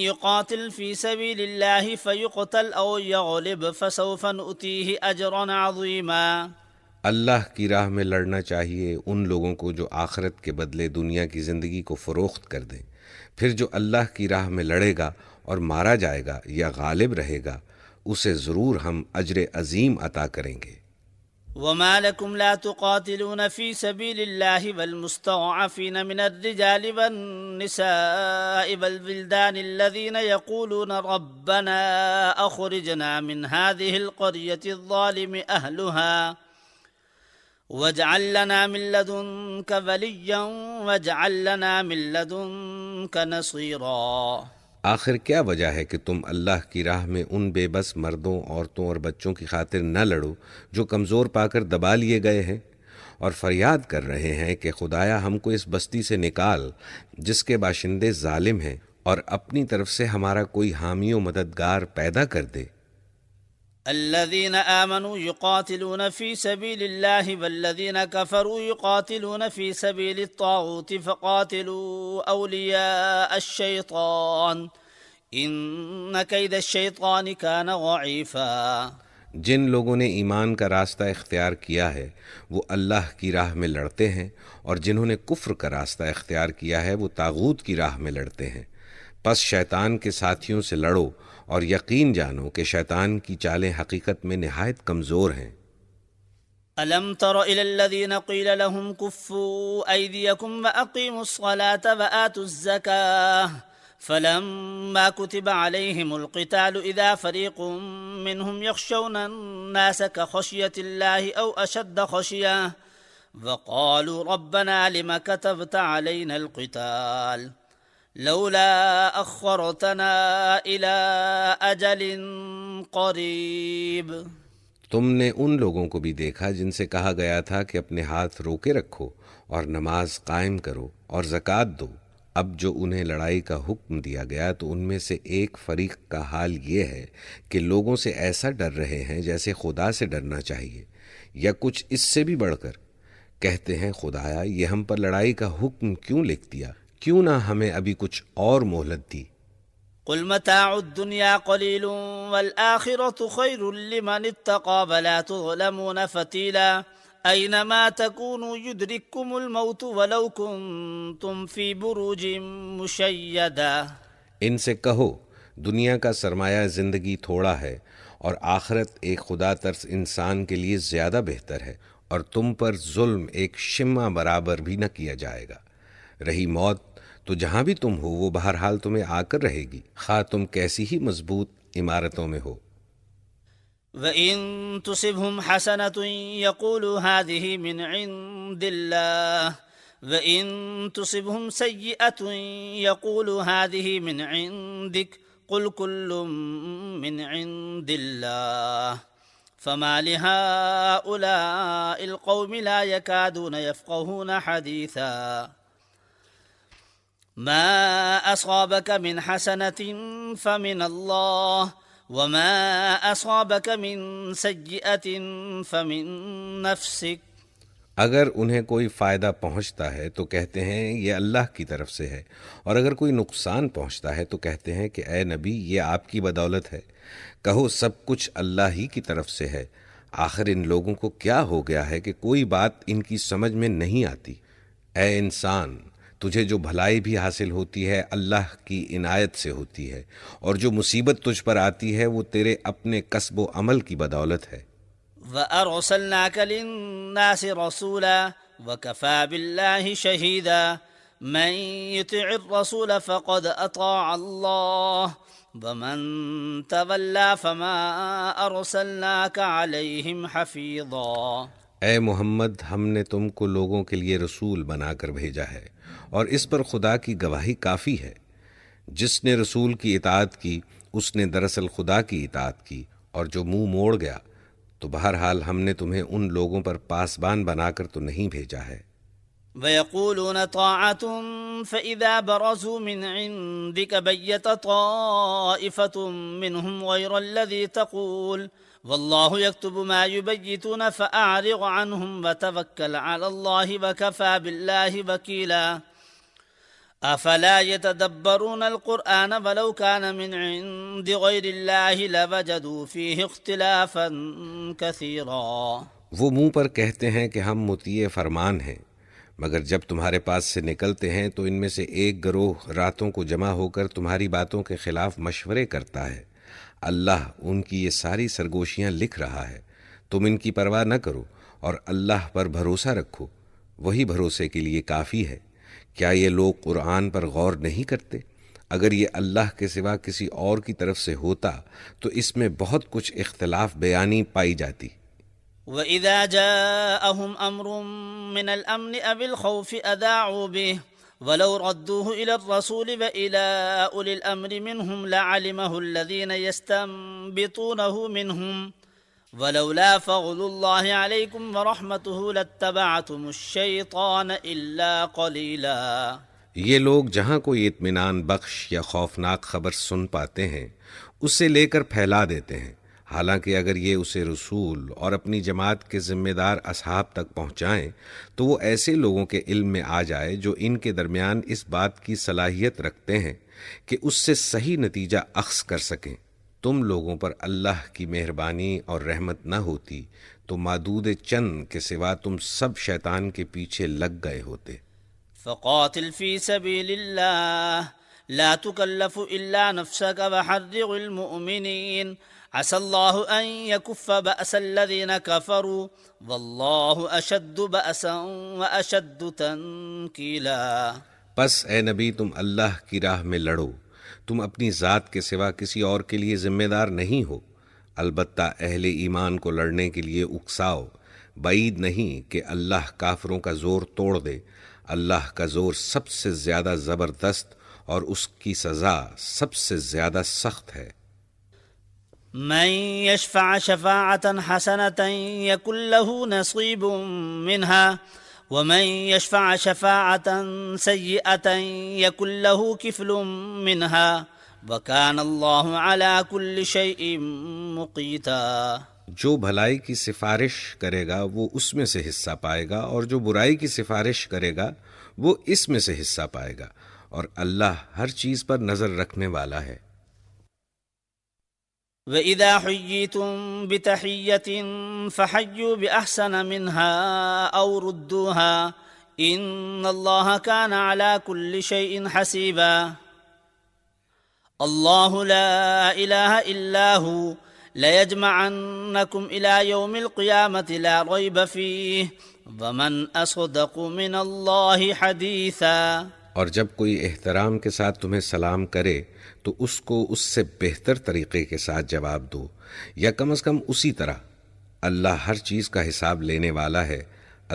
يُقَاتِلْ فِي سَبِيلِ اللَّهِ فَيُقْتَلْ أَوْ يَغْلِبْ فَسَوْفَ نُؤْتِيهِ أَجْرًا عَظِيمًا۔ اللہ کی راہ میں لڑنا چاہیے ان لوگوں کو جو آخرت کے بدلے دنیا کی زندگی کو فروخت کر دیں، پھر جو اللہ کی راہ میں لڑے گا اور مارا جائے گا یا غالب رہے گا اسے ضرور ہم اجر عظیم عطا کریں گے۔ وما لكم لا تقاتلون في سبيل الله والمستضعفين من الرجال والنساء والولدان الذين يقولون ربنا أخرجنا من هذه القرية الظالم أهلها واجعل لنا من لدنك وليا واجعل لنا من لدنك نصيرا۔ آخر کیا وجہ ہے کہ تم اللہ کی راہ میں ان بے بس مردوں، عورتوں اور بچوں کی خاطر نہ لڑو جو کمزور پا کر دبا لیے گئے ہیں، اور فریاد کر رہے ہیں کہ خدایا ہم کو اس بستی سے نکال جس کے باشندے ظالم ہیں، اور اپنی طرف سے ہمارا کوئی حامی و مددگار پیدا کر دے۔ الذين آمنوا يقاتلون في سبيل الله والذين كفروا يقاتلون في سبيل الطاغوت فقاتلوا أولياء الشيطان إن كيد الشيطان كان ضعيفا۔ جن لوگوں نے ایمان کا راستہ اختیار کیا ہے وہ اللہ کی راہ میں لڑتے ہیں، اور جنہوں نے کفر کا راستہ اختیار کیا ہے وہ طاغوت کی راہ میں لڑتے ہیں۔ پس شیطان کے ساتھیوں سے لڑو اور یقین جانو کہ شیطان کی چالیں حقیقت میں نہایت کمزور ہیں۔ ألم تر إلى الذين قيل لهم كفوا أيديكم وأقيموا الصلاة وآتوا الزكاة فلما كتب عليهم القتال إذا فريق منهم يخشون الناس كخشية الله أو أشد خشية وقالوا ربنا لم كتبت علينا القتال لولا أخرتنا إلى أجل قريب۔ تم نے ان لوگوں کو بھی دیکھا جن سے کہا گیا تھا کہ اپنے ہاتھ روکے رکھو اور نماز قائم کرو اور زکوٰۃ دو۔ اب جو انہیں لڑائی کا حکم دیا گیا تو ان میں سے ایک فریق کا حال یہ ہے کہ لوگوں سے ایسا ڈر رہے ہیں جیسے خدا سے ڈرنا چاہیے، یا کچھ اس سے بھی بڑھ کر کہتے ہیں خدایا یہ ہم پر لڑائی کا حکم کیوں لکھ دیا، کیوں نہ ہمیں ابھی کچھ اور مہلت دی۔ قل متاع الدنيا قليل والآخرة خير لمن اتقى ولا تظلمون فتيلا أينما تكونوا يدرككم الموت ولو كنتم في بروج مشيدة۔ ان سے کہو دنیا کا سرمایہ زندگی تھوڑا ہے اور آخرت ایک خدا ترس انسان کے لیے زیادہ بہتر ہے، اور تم پر ظلم ایک شمع برابر بھی نہ کیا جائے گا۔ رہی موت تو جہاں بھی تم ہو وہ بہرحال تمہیں آ کر رہے گی، خواہ تم کیسی ہی مضبوط عمارتوں میں ہو۔ وَإِن تُصِبْهُمْ حَسَنَةٌ يَقُولُوا هَذِهِ مِنْ عِنْدِ اللَّهِ وَإِن تُصِبْهُمْ سَيِّئَةٌ يَقُولُوا هَذِهِ مِنْ عِنْدِكَ قُلْ كُلٌّ مِنْ عِنْدِ اللَّهِ فَمَا لِهَٰؤُلَاءِ الْقَوْمِ لَا يَكَادُونَ يَفْقَهُونَ حَدِيثًا۔ ما أصابك من حسنة فمن الله وما أصابك من سيئة فمن نفسك۔ اگر انہیں کوئی فائدہ پہنچتا ہے تو کہتے ہیں یہ اللہ کی طرف سے ہے، اور اگر کوئی نقصان پہنچتا ہے تو کہتے ہیں کہ اے نبی یہ آپ کی بدولت ہے۔ کہو سب کچھ اللہ ہی کی طرف سے ہے۔ آخر ان لوگوں کو کیا ہو گیا ہے کہ کوئی بات ان کی سمجھ میں نہیں آتی۔ اے انسان، تجھے جو بھلائی بھی حاصل ہوتی ہے اللہ کی عنایت سے ہوتی ہے، اور جو مصیبت تجھ پر آتی ہے وہ تیرے اپنے کسب و عمل کی بدولت ہے۔ وَأَرْسَلْنَاكَ لِلنَّاسِ رَسُولًا وَكَفَى بِاللَّهِ شَهِيدًا مَنْ يُطِعِ الرَّسُولَ فَقَدْ أَطَاعَ اللَّهَ وَمَنْ تَوَلَّى فَمَا أَرْسَلْنَاكَ عَلَيْهِمْ حَفِيظًا۔ اے محمد، ہم نے تم کو لوگوں کے لیے رسول بنا کر بھیجا ہے، اور اس پر خدا کی گواہی کافی ہے۔ جس نے رسول کی اطاعت کی اس نے دراصل خدا کی اطاعت کی، اور جو منہ موڑ گیا تو بہرحال ہم نے تمہیں ان لوگوں پر پاسبان بنا کر تو نہیں بھیجا ہے۔ وَيَقُولُونَ طَاعَةٌ فَإِذَا بَرَزُوا مِنْ عِنْدِكَ بَيَّتَ طَائِفَةٌ مِّنْهُمْ غَيْرَ الَّذِي تَقُولُ وَاللَّهُ يَكْتُبُ مَا يُبَيِّتُونَ فَأَعْرِضْ عَنْهُمْ وَتَوَكَّلْ عَلَى اللَّهِ وَكَفَى بِاللَّهِ وَكِيلًا۔ أَفَلَا يَتَدَبَّرُونَ الْقُرْآنَ وَلَوْ كَانَ مِنْ عِنْدِ غَيْرِ اللَّهِ لَوَجَدُوا فِيهِ اخْتِلَافًا كَثِيرًا۔ وہ منہ پر کہتے ہیں کہ ہم مطیع فرمان ہیں، مگر جب تمہارے پاس سے نکلتے ہیں تو ان میں سے ایک گروہ راتوں کو جمع ہو کر تمہاری باتوں کے خلاف مشورے کرتا ہے۔ اللہ ان کی یہ ساری سرگوشیاں لکھ رہا ہے، تم ان کی پرواہ نہ کرو اور اللہ پر بھروسہ رکھو، وہی بھروسے کے لیے کافی ہے۔ کیا یہ لوگ قرآن پر غور نہیں کرتے؟ اگر یہ اللہ کے سوا کسی اور کی طرف سے ہوتا تو اس میں بہت کچھ اختلاف بیانی پائی جاتی۔ وَإِذَا جَاءَهُمْ أَمْرٌ مِّنَ الْأَمْنِ أَوِ الْخَوْفِ أَذَاعُوا بِهِ وَلَوْ رَدُّوهُ إِلَى الرَّسُولِ وَإِلَى أُولِي الْأَمْرِ مِنْهُمْ لَعَلِمَهُ الَّذِينَ يَسْتَنبِطُونَهُ مِنْهُمْ وَلَوْلَا فَضْلُ اللَّهِ عَلَيْكُمْ وَرَحْمَتُهُ لَاتَّبَعْتُمُ الشَّيْطَانَ إِلَّا قَلِيلًا۔ یہ لوگ جہاں کوئی اطمینان بخش یا خوفناک خبر سن پاتے ہیں اسے لے کر پھیلا دیتے ہیں، حالانکہ اگر یہ اسے رسول اور اپنی جماعت کے ذمہ دار اصحاب تک پہنچائیں تو وہ ایسے لوگوں کے علم میں آ جائے جو ان کے درمیان اس بات کی صلاحیت رکھتے ہیں کہ اس سے صحیح نتیجہ اخذ کر سکیں۔ تم لوگوں پر اللہ کی مہربانی اور رحمت نہ ہوتی تو معدود چند کے سوا تم سب شیطان کے پیچھے لگ گئے ہوتے۔ فقاتل في سبيل الله لا تكلف إلا نفسك وحرض المؤمنين عسى الله أن يكف بأس الذين كفروا والله أشد بأسا وأشد تنكيلا۔ پس اے نبی تم اللہ کی راہ میں لڑو، تم اپنی ذات کے سوا کسی اور کے لیے ذمہ دار نہیں ہو، البتہ اہل ایمان کو لڑنے کے لیے اکساؤ، بعید نہیں کہ اللہ کافروں کا زور توڑ دے، اللہ کا زور سب سے زیادہ زبردست اور اس کی سزا سب سے زیادہ سخت ہے۔ من يشفع شفاعة حسنة يكن له نصيب منها ومن يشفع شفاعة سيئة يكن له كفل منها وكان الله على كل شيء مقيتا۔ جو بھلائی کی سفارش کرے گا وہ اس میں سے حصہ پائے گا، اور جو برائی کی سفارش کرے گا وہ اس میں سے حصہ پائے گا، اور اللہ ہر چیز پر نظر رکھنے والا ہے۔ وَإِذَا حُيِّيتُم بِتَحِيَّةٍ فَحَيُّوا بِأَحْسَنَ مِنْهَا أَوْ رُدُّوهَا إِنَّ اللَّهَ كَانَ عَلَى كُلِّ شَيْءٍ حَسِيبًا۔ اللہ لا الہ الا ہو لَيَجْمَعَنَّكُمْ إِلَى يَوْمِ الْقِيَامَةِ لَا رَيْبَ فِيهِ وَمَنْ أَصْدَقُ مِنَ اللَّهِ حَدِيثًا۔ اور جب کوئی احترام کے ساتھ تمہیں سلام کرے تو اس کو اس سے بہتر طریقے کے ساتھ جواب دو، یا کم از کم اسی طرح۔ اللہ ہر چیز کا حساب لینے والا ہے۔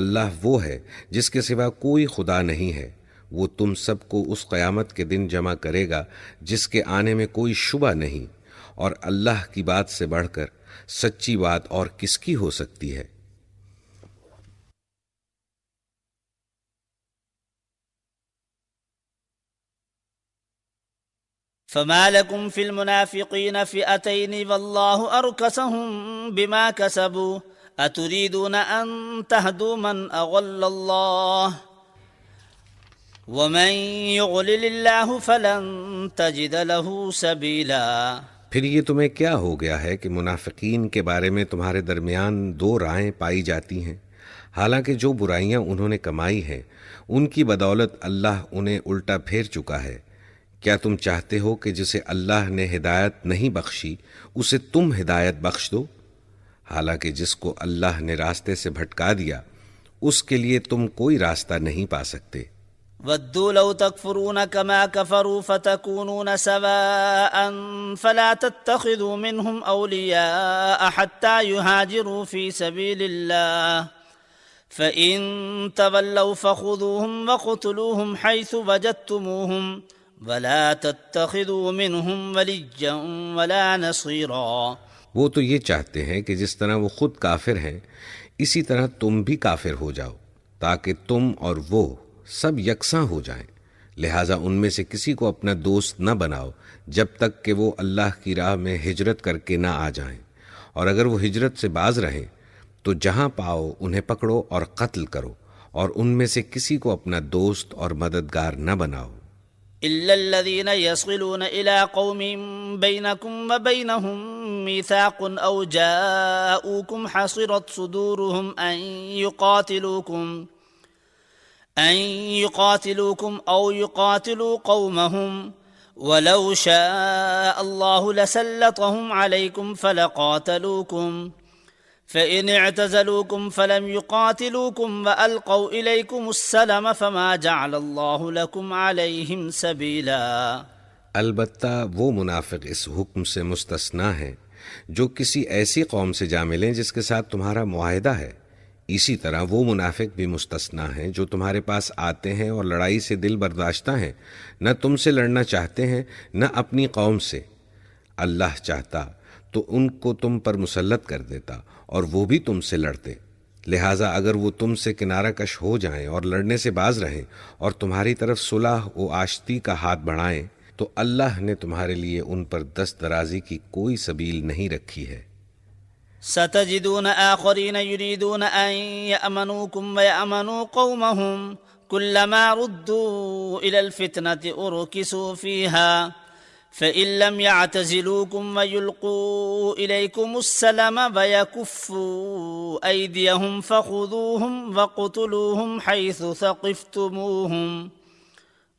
اللہ وہ ہے جس کے سوا کوئی خدا نہیں ہے، وہ تم سب کو اس قیامت کے دن جمع کرے گا جس کے آنے میں کوئی شبہ نہیں، اور اللہ کی بات سے بڑھ کر سچی بات اور کس کی ہو سکتی ہے۔ فما لكم في المنافقين فئتين والله أركسهم بما كسبوا أتريدون أن تهدوا من أضل الله ومن يضلل الله فلن تجد له سبيلا۔ پھر یہ تمہیں کیا ہو گیا ہے کہ منافقین کے بارے میں تمہارے درمیان دو رائیں پائی جاتی ہیں، حالانکہ جو برائیاں انہوں نے کمائی ہیں ان کی بدولت اللہ انہیں الٹا پھیر چکا ہے۔ کیا تم چاہتے ہو کہ جسے اللہ نے ہدایت نہیں بخشی اسے تم ہدایت بخش دو؟ حالانکہ جس کو اللہ نے راستے سے بھٹکا دیا اس کے لیے تم کوئی راستہ نہیں پا سکتے۔ وَدُّوا لَوْ تَكْفُرُونَ كَمَا كَفَرُوا فَتَكُونُونَ سَوَاءً فَلَا تَتَّخِذُوا مِنْهُمْ أَوْلِيَاءَ حَتَّى يُهَاجِرُوا فِي سَبِيلِ اللَّهِ فَإِن تَوَلَّوْا فَخُذُوهُمْ وَاقْتُلُوهُمْ حَيْثُ وَجَدتُّمُوهُمْ وَلَا تَتَّخِذُوا مِنْهُمْ وَلِيًّا وَلَا نَصِيرًا۔ وہ تو یہ چاہتے ہیں کہ جس طرح وہ خود کافر ہیں اسی طرح تم بھی کافر ہو جاؤ تاکہ تم اور وہ سب یکساں ہو جائیں، لہٰذا ان میں سے کسی کو اپنا دوست نہ بناؤ جب تک کہ وہ اللہ کی راہ میں ہجرت کر کے نہ آ جائیں، اور اگر وہ ہجرت سے باز رہیں تو جہاں پاؤ انہیں پکڑو اور قتل کرو، اور ان میں سے کسی کو اپنا دوست اور مددگار نہ بناؤ۔ إلا الذين يصلون إلى قوم بينكم وبينهم ميثاق أو جاءوكم حصرت صدورهم أن يقاتلوكم أو يقاتلوا قومهم ولو شاء الله لسلطهم عليكم فلقاتلوكم فإن اعتزلوكم فلم يقاتلوكم وألقوا إليكم السلم فما جعل الله لكم عليهم سبيلا۔ البتہ وہ منافق اس حکم سے مستثنا ہیں جو کسی ایسی قوم سے جا ملیں جس کے ساتھ تمہارا معاہدہ ہے، اسی طرح وہ منافق بھی مستثنا ہیں جو تمہارے پاس آتے ہیں اور لڑائی سے دل برداشتہ ہیں، نہ تم سے لڑنا چاہتے ہیں نہ اپنی قوم سے۔ اللہ چاہتا تو ان کو تم پر مسلط کر دیتا اور وہ بھی تم سے لڑتے، لہٰذا اگر وہ تم سے کنارہ کش ہو جائیں اور لڑنے سے باز رہیں اور تمہاری طرف صلح و آشتی کا ہاتھ بڑھائیں تو اللہ نے تمہارے لیے ان پر دست درازی کی کوئی سبیل نہیں رکھی ہے۔ ستجدون آخرين يريدون أن يأمنوكم ويأمنوا قومهم كلما ردوا إلى الفتنة أركسوا فيها فإن لم يعتزلوكم ويلقوا إليكم السلم ويكفوا أيديهم فخذوهم وقتلوهم حيث ثقفتموهم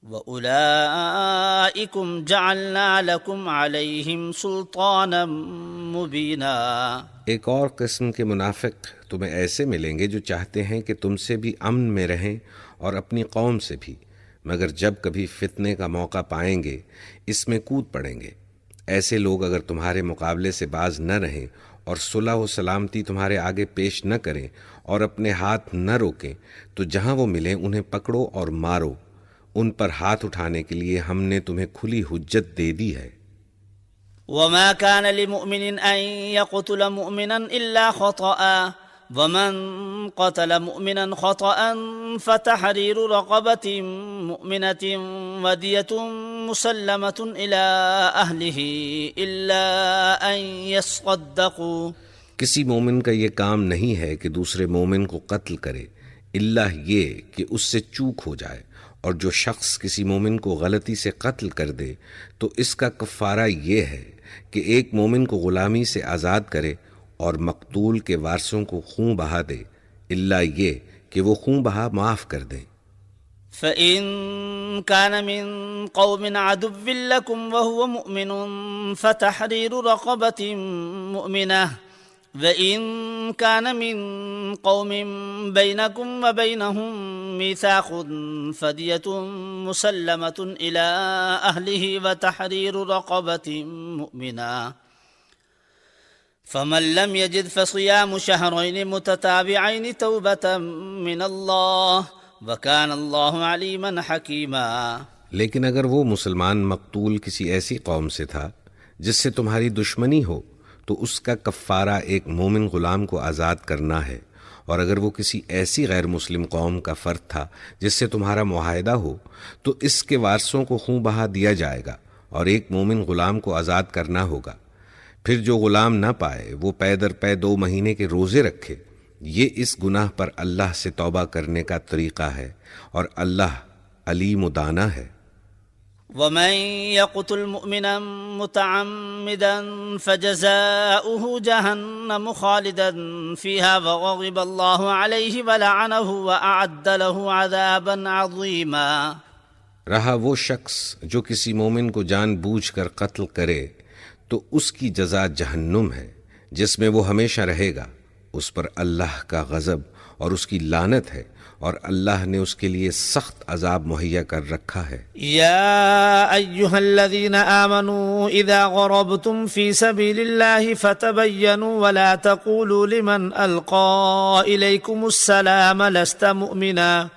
وَأُولَئِكُمْ جَعَلْنَا لَكُمْ عَلَيْهِمْ سُلْطَانًا مُبِينًا۔ ایک اور قسم کے منافق تمہیں ایسے ملیں گے جو چاہتے ہیں کہ تم سے بھی امن میں رہیں اور اپنی قوم سے بھی، مگر جب کبھی فتنے کا موقع پائیں گے اس میں کود پڑیں گے۔ ایسے لوگ اگر تمہارے مقابلے سے باز نہ رہیں اور صلح و سلامتی تمہارے آگے پیش نہ کریں اور اپنے ہاتھ نہ روکیں تو جہاں وہ ملیں انہیں پکڑو اور مارو۔ ان پر ہاتھ اٹھانے کے لیے ہم نے تمہیں کھلی حجت دے دی ہے۔ وما كان لمؤمن ان يقتل مؤمنا الا خطأ ومن قتل مؤمنا خطأ فتحرير رقبة مؤمنة ودية مسلمة الى اهله الا ان يصدقوا۔ کسی مومن کا یہ کام نہیں ہے کہ دوسرے مومن کو قتل کرے الا یہ کہ اس سے چوک ہو جائے، اور جو شخص کسی مومن کو غلطی سے قتل کر دے تو اس کا کفارہ یہ ہے کہ ایک مومن کو غلامی سے آزاد کرے اور مقتول کے وارثوں کو خون بہا دے، الا یہ کہ وہ خون بہا معاف کر دیں۔ فَإِن كَانَ مِن قَوْمٍ عَدُوٍّ لَكُمْ وَهُوَ مُؤْمِنٌ فَتَحْرِيرُ رَقَبَةٍ مُؤْمِنَةٍ وَإِن كَانَ مِن قَوْمٍ بَيْنَكُمْ وَبَيْنَهُم مِّيثَاقٌ فَدِيَةٌ مُّسَلَّمَةٌ إِلَىٰ أَهْلِهِ وَتَحْرِيرُ رَقَبَةٍ مُّؤْمِنَةٍ فَمَن لَّمْ يَجِدْ فَصِيَامُ شَهْرَيْنِ مُتَتَابِعَيْنِ تَوْبَةً مِّنَ اللَّهِ وَكَانَ اللَّهُ عَلِيمًا حَكِيمًا۔ لیکن اگر وہ مسلمان مقتول کسی ایسی قوم سے تھا جس سے تمہاری دشمنی ہو تو اس کا کفارہ ایک مومن غلام کو آزاد کرنا ہے، اور اگر وہ کسی ایسی غیر مسلم قوم کا فرد تھا جس سے تمہارا معاہدہ ہو تو اس کے وارثوں کو خون بہا دیا جائے گا اور ایک مومن غلام کو آزاد کرنا ہوگا۔ پھر جو غلام نہ پائے وہ پے در پے 2 مہینے کے روزے رکھے۔ یہ اس گناہ پر اللہ سے توبہ کرنے کا طریقہ ہے، اور اللہ علیم و دانا ہے۔ ومن يقتل مؤمنا متعمدا فجزاؤه جهنم خالدا فيها وغضب الله عليه ولعنه وأعد له عذابا عظيما۔ رہا وہ شخص جو کسی مومن کو جان بوجھ کر قتل کرے تو اس کی جزا جہنم ہے جس میں وہ ہمیشہ رہے گا، اس پر اللہ کا غضب اور اس کی لعنت ہے، اور اللہ نے اس کے لیے سخت عذاب مہیا کر رکھا ہے۔ یا ایھا الذین آمنوا اذا ضربتم فی سبیل اللہ فتبینوا ولا تقولوا لمن القى الیکم السلام لست مؤمنا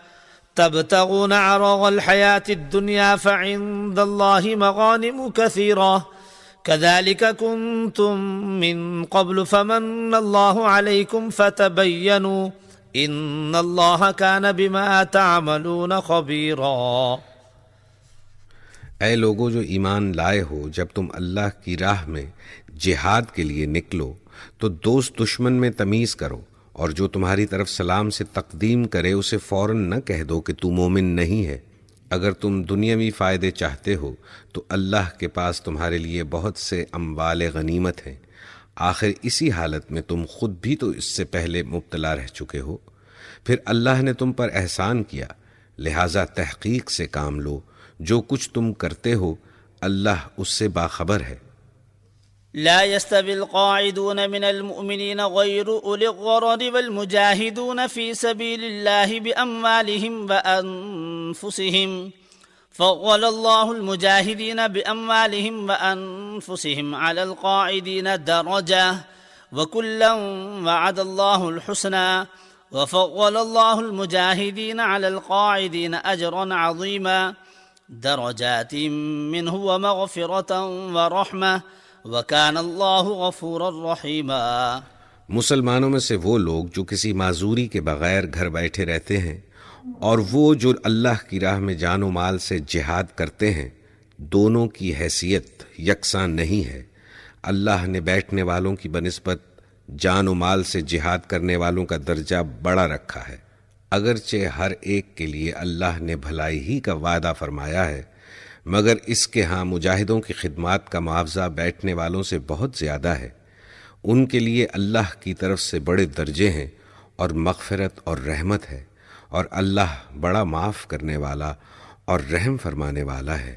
تبتغون عرض الحیاة الدنیا فعند اللہ مغانم کثیرة كذلك كنتم من قبل فمن الله عليكم فتبينوا ان اللہ کان بما تعملون خبیرا۔ اے لوگو جو ایمان لائے ہو، جب تم اللہ کی راہ میں جہاد کے لیے نکلو تو دوست دشمن میں تمیز کرو، اور جو تمہاری طرف سلام سے تقدیم کرے اسے فوراً نہ کہہ دو کہ تو مومن نہیں ہے۔ اگر تم دنیاوی فائدے چاہتے ہو تو اللہ کے پاس تمہارے لیے بہت سے اموال غنیمت ہیں، آخر اسی حالت میں تم خود بھی تو اس سے پہلے مبتلا رہ چکے ہو، پھر اللہ نے تم پر احسان کیا، لہٰذا تحقیق سے کام لو، جو کچھ تم کرتے ہو اللہ اس سے باخبر ہے۔ لا يستوي القاعدون من المؤمنين غير أولي الضرر والمجاهدون في سبيل الله بأموالهم وأنفسهم فضل الله المجاهدين بأموالهم وأنفسهم على القاعدين درجة وكلا وعد الله الحسنى وفضل الله المجاهدين على القاعدين أجرا عظيما درجات منه ومغفرة ورحمة وَكَانَ اللَّهُ غَفُورًا رَحِيمًا۔ مسلمانوں میں سے وہ لوگ جو کسی معذوری کے بغیر گھر بیٹھے رہتے ہیں اور وہ جو اللہ کی راہ میں جان و مال سے جہاد کرتے ہیں، دونوں کی حیثیت یکساں نہیں ہے۔ اللہ نے بیٹھنے والوں کی بنسبت جان و مال سے جہاد کرنے والوں کا درجہ بڑا رکھا ہے، اگرچہ ہر ایک کے لیے اللہ نے بھلائی ہی کا وعدہ فرمایا ہے، مگر اس کے ہاں مجاہدوں کی خدمات کا معاوضہ بیٹھنے والوں سے بہت زیادہ ہے۔ ان کے لیے اللہ کی طرف سے بڑے درجے ہیں اور مغفرت اور رحمت ہے، اور اللہ بڑا معاف کرنے والا اور رحم فرمانے والا ہے۔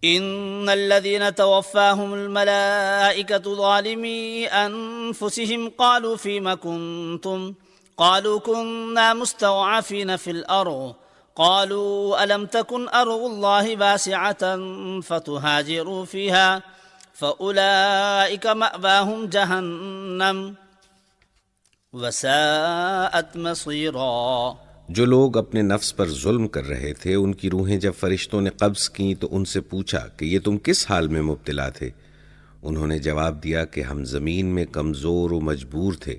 ان الذين توفاهم الملائكة ظالمي انفسهم قالوا فيما كنتم قالوا كنا مستضعفين في الارض قالوا ألم تكن أرض الله واسعة فتهاجروا فيها فأولئك مأواهم جهنم وساءت مصيرا۔ جو لوگ اپنے نفس پر ظلم کر رہے تھے، ان کی روحیں جب فرشتوں نے قبض کیں تو ان سے پوچھا کہ یہ تم کس حال میں مبتلا تھے؟ انہوں نے جواب دیا کہ ہم زمین میں کمزور و مجبور تھے۔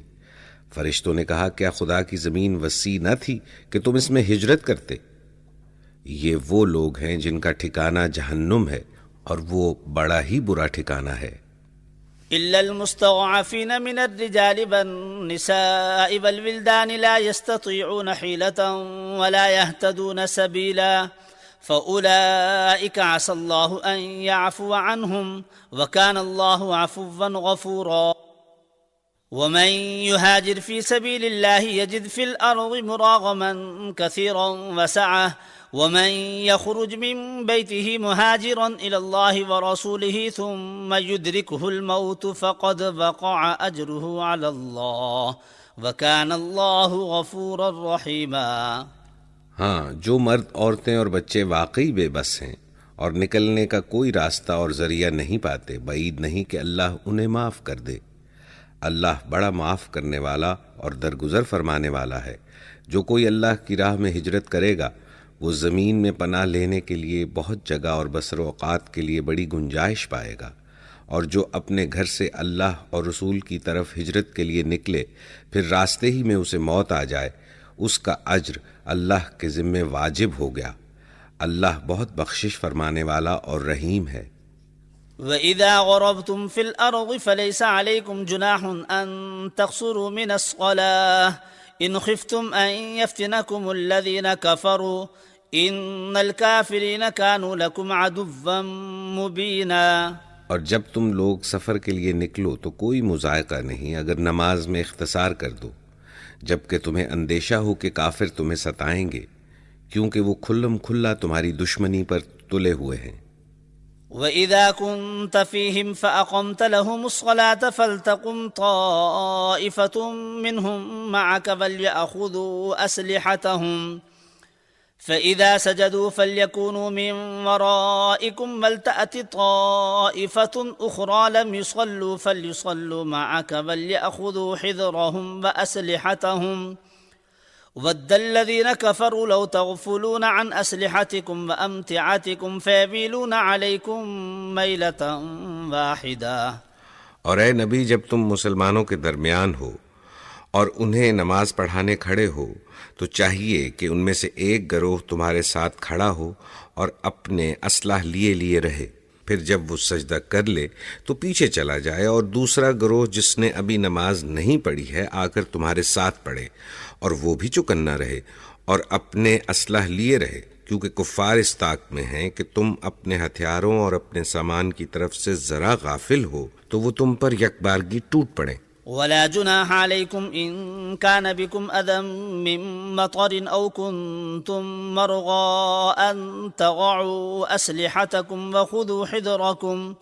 فرشتوں نے کہا کیا خدا کی زمین وسیع نہ تھی کہ تم اس میں ہجرت کرتے؟ یہ وہ لوگ ہیں جن کا ٹھکانہ جہنم ہے، اور وہ بڑا ہی برا ٹھکانہ ہے۔ إلا المستضعفين من الرجال والنساء والولدان لا يستطيعون حيلة ولا يهتدون سبيلا فأولئك عسى الله أن يعفو عنهم وكان الله عفوا غفورا۔ ومن يهاجر في سبيل الله يجد في الأرض مراغما كثيرا وسعة ومن يخرج من بيته مهاجرا إلى الله ورسوله ثم يدركه الموت فقد وقع أجره على الله وكان الله غفورا رحيما۔ ہاں، جو مرد، عورتیں اور بچے واقعی بے بس ہیں اور نکلنے کا کوئی راستہ اور ذریعہ نہیں پاتے، بعید نہیں کہ اللہ انہیں معاف کر دے۔ اللہ بڑا معاف کرنے والا اور درگزر فرمانے والا ہے۔ جو کوئی اللہ کی راہ میں ہجرت کرے گا، وہ زمین میں پناہ لینے کے لیے بہت جگہ اور بسر و اوقات کے لیے بڑی گنجائش پائے گا، اور جو اپنے گھر سے اللہ اور رسول کی طرف ہجرت کے لیے نکلے، پھر راستے ہی میں اسے موت آ جائے، اس کا اجر اللہ کے ذمے واجب ہو گیا۔ اللہ بہت بخشش فرمانے والا اور رحیم ہے۔ وَإِذَا غَرَبْتُمْ فِي الْأَرْضِ فَلَيْسَ عَلَيْكُمْ جُنَاحٌ أَن تَقْصُرُوا مِنَ الصَّلَاةِ إِنْ خِفْتُمْ أَن يَفْتِنَكُمُ الَّذِينَ كَفَرُوا إِنَّ الْكَافِرِينَ كَانُوا لَكُمْ عَدُوًّا مُبِينًا۔ اور جب تم لوگ سفر کے لیے نکلو تو کوئی مذائقہ نہیں اگر نماز میں اختصار کر دو، جبکہ تمہیں اندیشہ ہو کہ کافر تمہیں ستائیں گے، کیونکہ وہ کھلم کھلا تمہاری دشمنی پر تلے ہوئے ہیں۔ وَإِذَا كُنْتَ فِيهِمْ فَأَقَمْتَ لَهُمُ الصَّلَاةَ فَلْتَقُمْ طَائِفَةٌ مِّنْهُمْ مَعَكَ وَلْيَأْخُذُوا أَسْلِحَتَهُمْ فَإِذَا سَجَدُوا فَلْيَكُونُوا مِنْ وَرَائِكُمْ وَلْتَأْتِ طَائِفَةٌ أُخْرَى لَمْ يُصَلُّوا فَلْيُصَلُّوا مَعَكَ وَلْيَأْخُذُوا حِذْرَهُمْ وَأَسْلِحَتَهُمْ وَدَّ الَّذِينَ كَفَرُوا لَوْ تَغْفُلُونَ عَنْ أَسْلِحَتِكُمْ وَأَمْتِعَتِكُمْ فَيَمِيلُونَ عَلَيْكُمْ مَيْلَةً وَاحِدَةً۔ اور اے نبی، جب تم مسلمانوں کے درمیان ہو اور انہیں نماز پڑھانے کھڑے ہو تو چاہیے کہ ان میں سے ایک گروہ تمہارے ساتھ کھڑا ہو اور اپنے اسلحہ لیے رہے، پھر جب وہ سجدہ کر لے تو پیچھے چلا جائے، اور دوسرا گروہ جس نے ابھی نماز نہیں پڑھی ہے آ کر تمہارے ساتھ پڑھے، اور وہ بھی چوکنا رہے اور اپنے اسلحہ لیے رہے، کیونکہ کفار اس طاق میں ہیں کہ تم اپنے ہتھیاروں اور اپنے سامان کی طرف سے ذرا غافل ہو تو وہ تم پر یکبارگی ٹوٹ پڑیں۔ ولا جناح عليكم إن كان بكم أذى من مطر أو كنتم مرضى أن تضعوا أسلحتكم وخذوا حذركم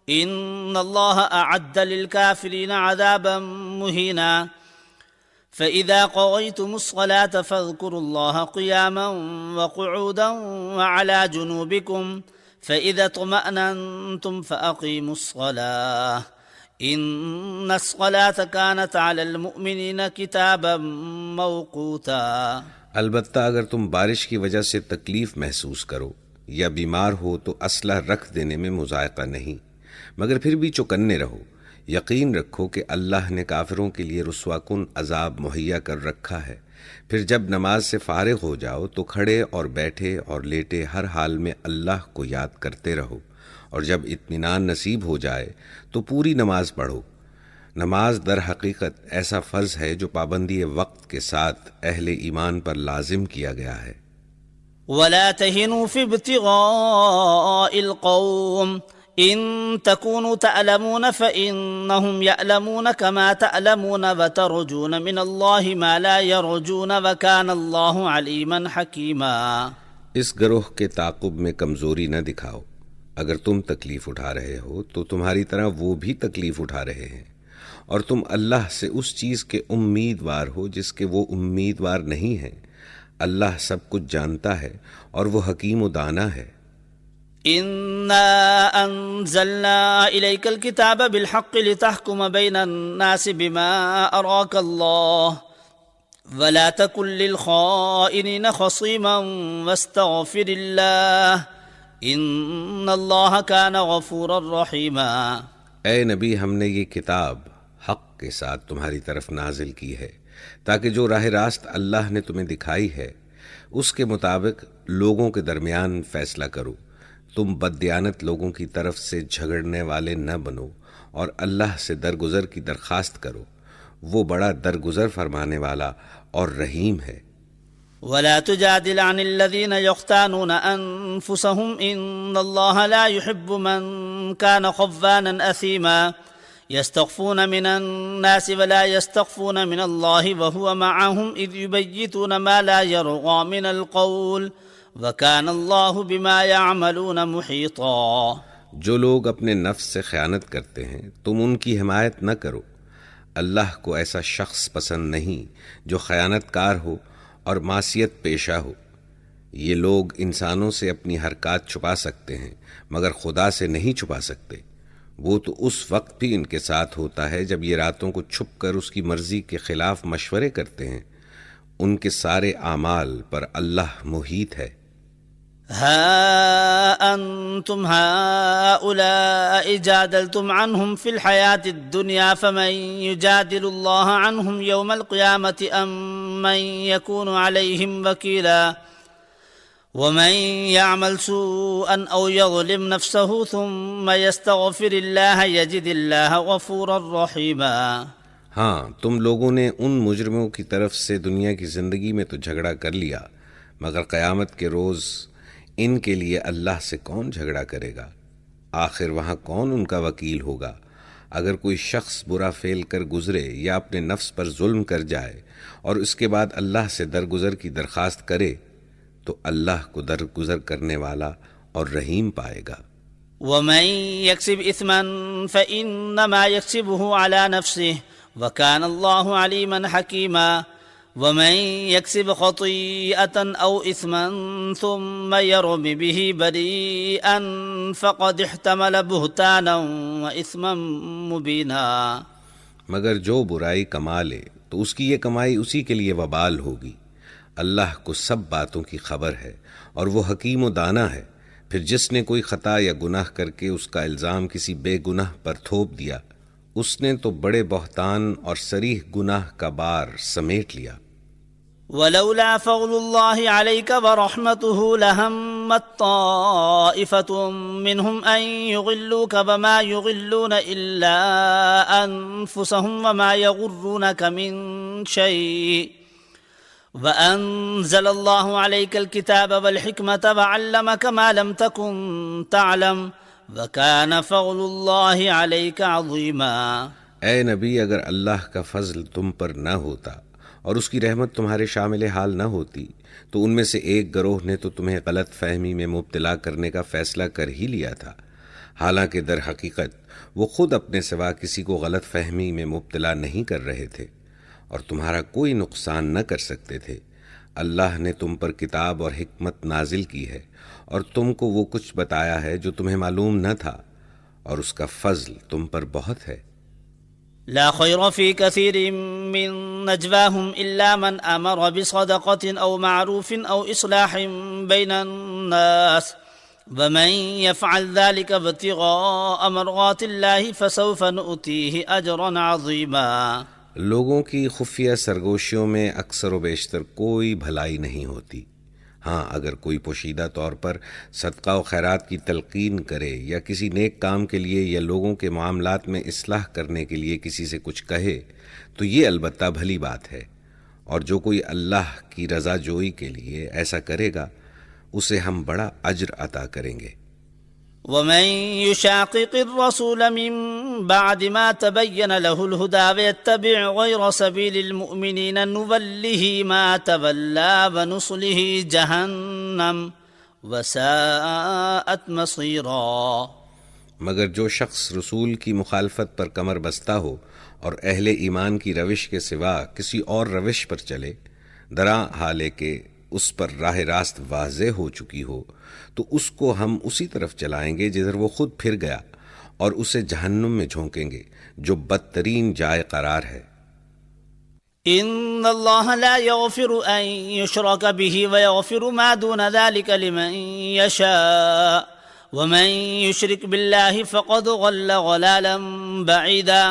إن الله أعد للكافرين عذابا مهينا فإذا قضيتم الصلاة فاذكروا الله قياما وقعودا وعلى جنوبكم فإذا اطمأننتم فأقيموا الصلاة إن الصلاة كانت على المؤمنين كتابا موقوتا۔ البتہ اگر تم بارش کی وجہ سے تکلیف محسوس کرو یا بیمار ہو تو اسلحہ رکھ دینے میں مذائقہ نہیں، مگر پھر بھی چوکنے رہو۔ یقین رکھو کہ اللہ نے کافروں کے لیے رسوا کن عذاب مہیا کر رکھا ہے۔ پھر جب نماز سے فارغ ہو جاؤ تو کھڑے اور بیٹھے اور لیٹے ہر حال میں اللہ کو یاد کرتے رہو، اور جب اطمینان نصیب ہو جائے تو پوری نماز پڑھو۔ نماز در حقیقت ایسا فرض ہے جو پابندی وقت کے ساتھ اہل ایمان پر لازم کیا گیا ہے۔ ولا تهنوا في ابتغاء القوم إن تكونوا تعلمون فإنهم يعلمون كما تعلمون وترجون من الله ما لا يرجون وكان الله عليما حكيما۔ اس گروہ کے تعاقب میں کمزوری نہ دکھاؤ۔ اگر تم تکلیف اٹھا رہے ہو تو تمہاری طرح وہ بھی تکلیف اٹھا رہے ہیں، اور تم اللہ سے اس چیز کے امیدوار ہو جس کے وہ امیدوار نہیں ہیں۔ اللہ سب کچھ جانتا ہے اور وہ حکیم و دانا ہے۔ إنا أنزلنا إليك الكتاب بالحق لتحكم بين الناس بما أراك الله ولا تكن للخائنين خصيما واستغفر الله إن الله كان غفورا رحيما۔ اے نبی، ہم نے یہ کتاب حق کے ساتھ تمہاری طرف نازل کی ہے تاکہ جو راہ راست اللہ نے تمہیں دکھائی ہے اس کے مطابق لوگوں کے درمیان فیصلہ کرو۔ تم بددیانت لوگوں کی طرف سے جھگڑنے والے نہ بنو اور اللہ سے درگزر کی درخواست کرو، وہ بڑا درگزر فرمانے والا اور رحیم ہے۔ ولا تجادل عن الذين يختانون أنفسهم إن الله لا يحب من كان خوانا أثيما يستخفون من الناس ولا يستخفون من الله وهو معهم إذ يبيتون ما لا يرضى من القول وَكَانَ اللَّهُ بِمَا يَعْمَلُونَ مُحِيطًا۔ جو لوگ اپنے نفس سے خیانت کرتے ہیں تم ان کی حمایت نہ کرو۔ اللہ کو ایسا شخص پسند نہیں جو خیانت کار ہو اور معصیت پیشہ ہو۔ یہ لوگ انسانوں سے اپنی حرکات چھپا سکتے ہیں مگر خدا سے نہیں چھپا سکتے۔ وہ تو اس وقت بھی ان کے ساتھ ہوتا ہے جب یہ راتوں کو چھپ کر اس کی مرضی کے خلاف مشورے کرتے ہیں۔ ان کے سارے اعمال پر اللہ محیط ہے۔ ها أنتم هؤلاء جادلتم عنهم في الحياة الدنيا فمن يجادل الله عنهم يوم القيامة أم من يكون عليهم وكيلا ومن يعمل سوءا أو يظلم نفسه ثم يستغفر الله يجد الله غفورا رحيما۔ ہاں، تم لوگوں نے ان مجرموں کی طرف سے دنیا کی زندگی میں تو جھگڑا کر لیا، مگر قیامت کے روز ان کے لیے اللہ سے کون جھگڑا کرے گا؟ آخر وہاں کون ان کا وکیل ہوگا؟ اگر کوئی شخص برا فعل کر گزرے یا اپنے نفس پر ظلم کر جائے اور اس کے بعد اللہ سے درگزر کی درخواست کرے تو اللہ کو درگزر کرنے والا اور رحیم پائے گا۔ ومن يكسب إثما فإنما يكسبه على نفسه وكان الله عليما حكيما ومن يكسب خطيئة أو إثما ثم يرم به بريئا فقد احتمل بهتانا وإثما مبينا۔ مگر جو برائی کما لے تو اس کی یہ کمائی اسی کے لیے وبال ہوگی۔ اللہ کو سب باتوں کی خبر ہے اور وہ حکیم و دانا ہے۔ پھر جس نے کوئی خطا یا گناہ کر کے اس کا الزام کسی بے گناہ پر تھوپ دیا، اس نے تو بڑے بہتان اور صریح گناہ کا بار سمیٹ لیا۔ ولولا فضل الله عليك ورحمته لهمت طائفة منهم أن يضلوك وما يضلون إلا أنفسهم وما يغرونك من شيء وأنزل الله عليك الكتاب والحكمة وعلمك ما لم تكن تعلم وكان فضل الله عليك عظيما۔ اے نبی، اگر اللہ کا فضل تم پر نہ ہوتا اور اس کی رحمت تمہارے شامل حال نہ ہوتی تو ان میں سے ایک گروہ نے تو تمہیں غلط فہمی میں مبتلا کرنے کا فیصلہ کر ہی لیا تھا۔ حالانکہ در حقیقت وہ خود اپنے سوا کسی کو غلط فہمی میں مبتلا نہیں کر رہے تھے اور تمہارا کوئی نقصان نہ کر سکتے تھے۔ اللہ نے تم پر کتاب اور حکمت نازل کی ہے اور تم کو وہ کچھ بتایا ہے جو تمہیں معلوم نہ تھا، اور اس کا فضل تم پر بہت ہے۔ لا خير في كثير من نجواهم إلا من أمر بصدقة أو معروف أو إصلاح بين الناس ومن يفعل ذلك ابتغاء مرضات الله فسوف نؤتيه أجرا عظيما۔ لوگوں کی خفیہ سرگوشیوں میں اکثر و بیشتر کوئی بھلائی نہیں ہوتی۔ ہاں، اگر کوئی پوشیدہ طور پر صدقہ و خیرات کی تلقین کرے یا کسی نیک کام کے لیے یا لوگوں کے معاملات میں اصلاح کرنے کے لیے کسی سے کچھ کہے تو یہ البتہ بھلی بات ہے، اور جو کوئی اللہ کی رضا جوئی کے لیے ایسا کرے گا اسے ہم بڑا اجر عطا کریں گے۔ ومن يشاقق الرسول من بعد ما تبين له الهدى ويتبع غير سبيل المؤمنين نوله ما تولى ونصله جهنم وساءت مصيرا۔ مگر جو شخص رسول کی مخالفت پر کمر بستہ ہو اور اہل ایمان کی روش کے سوا کسی اور روش پر چلے، درا حالے کہ اس پر راہ راست واضح ہو چکی ہو، تو اس کو ہم اسی طرف چلائیں گے جدھر وہ خود پھر گیا، اور اسے جہنم میں جھونکیں گے جو بدترین جائے قرار ہے۔ ان اللہ لا یغفر ان یشرک به ویغفر ما دون ذلك لمن یشاء ومن یشرک باللہ فقد ضل ضلالا بعیدا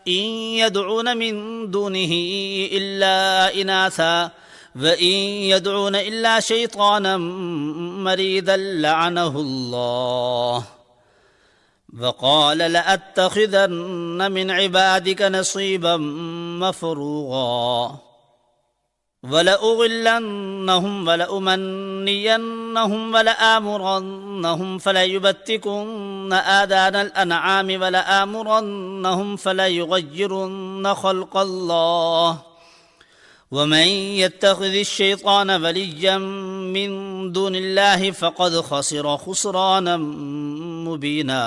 ان يدعون من دونه الا اناثا وَإِن يَدْعُونَ إِلَّا شَيْطَانًا مَرِيدًا لَعَنَهُ اللَّهُ وَقَالَ لَأَتَّخِذَنَّ مِنْ عِبَادِكَ نَصِيبًا مَفْرُوضًا وَلَأُضِلَّنَّهُمْ وَلَأُمَنِّيَنَّهُمْ وَلَآمُرَنَّهُمْ فَلَيُبَتِّكُنَّ آذَانَ الْأَنْعَامِ وَلَآمُرَنَّهُمْ فَلَيُغَيِّرُنَّ خَلْقَ اللَّهِ ومن يتخذ الشيطان وليا من دون الله فقد خسر خسرانا مبينا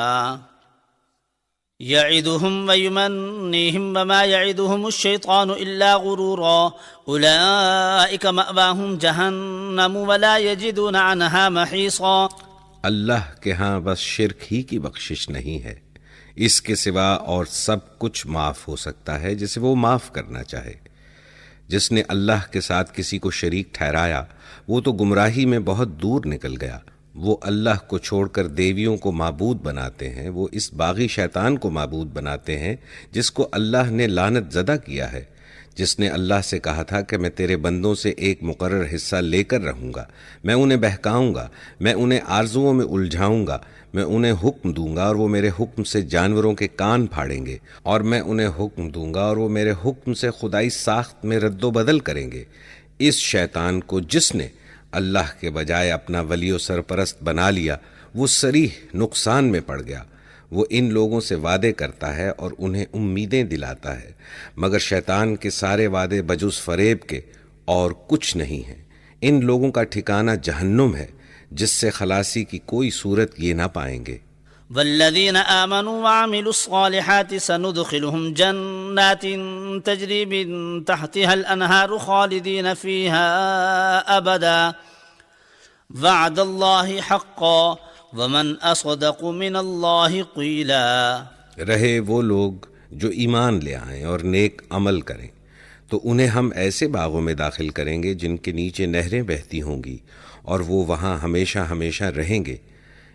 يعدهم ويمنيهم وما يعدهم الشيطان إلا غرورا أولئك مأواهم جهنم ولا يجدون عنها محيصا۔ اللہ کے ہاں بس شرک ہی کی بخشش نہیں ہے، اس کے سوا اور سب کچھ معاف ہو سکتا ہے جسے وہ معاف کرنا چاہے۔ جس نے اللہ کے ساتھ کسی کو شریک ٹھہرایا وہ تو گمراہی میں بہت دور نکل گیا۔ وہ اللہ کو چھوڑ کر دیویوں کو معبود بناتے ہیں، وہ اس باغی شیطان کو معبود بناتے ہیں جس کو اللہ نے لعنت زدہ کیا ہے، جس نے اللہ سے کہا تھا کہ میں تیرے بندوں سے ایک مقرر حصہ لے کر رہوں گا، میں انہیں بہکاؤں گا، میں انہیں آرزوؤں میں الجھاؤں گا، میں انہیں حکم دوں گا اور وہ میرے حکم سے جانوروں کے کان پھاڑیں گے، اور میں انہیں حکم دوں گا اور وہ میرے حکم سے خدائی ساخت میں رد و بدل کریں گے۔ اس شیطان کو جس نے اللہ کے بجائے اپنا ولی و سرپرست بنا لیا وہ صریح نقصان میں پڑ گیا۔ وہ ان لوگوں سے وعدے کرتا ہے اور انہیں امیدیں دلاتا ہے، مگر شیطان کے سارے وعدے بجز فریب کے اور کچھ نہیں ہیں۔ ان لوگوں کا ٹھکانہ جہنم ہے جس سے خلاصی کی کوئی صورت یہ نہ پائیں گے۔ والذین آمنوا وعملوا الصالحات سندخلهم جنات تجری من تحتها الانہار خالدین فیها ابدا وعد اللہ حقا ومن اصدق من اللہ قیلا۔ رہے وہ لوگ جو ایمان لے آئیں اور نیک عمل کریں تو انہیں ہم ایسے باغوں میں داخل کریں گے جن کے نیچے نہریں بہتی ہوں گی اور وہ وہاں ہمیشہ ہمیشہ رہیں گے۔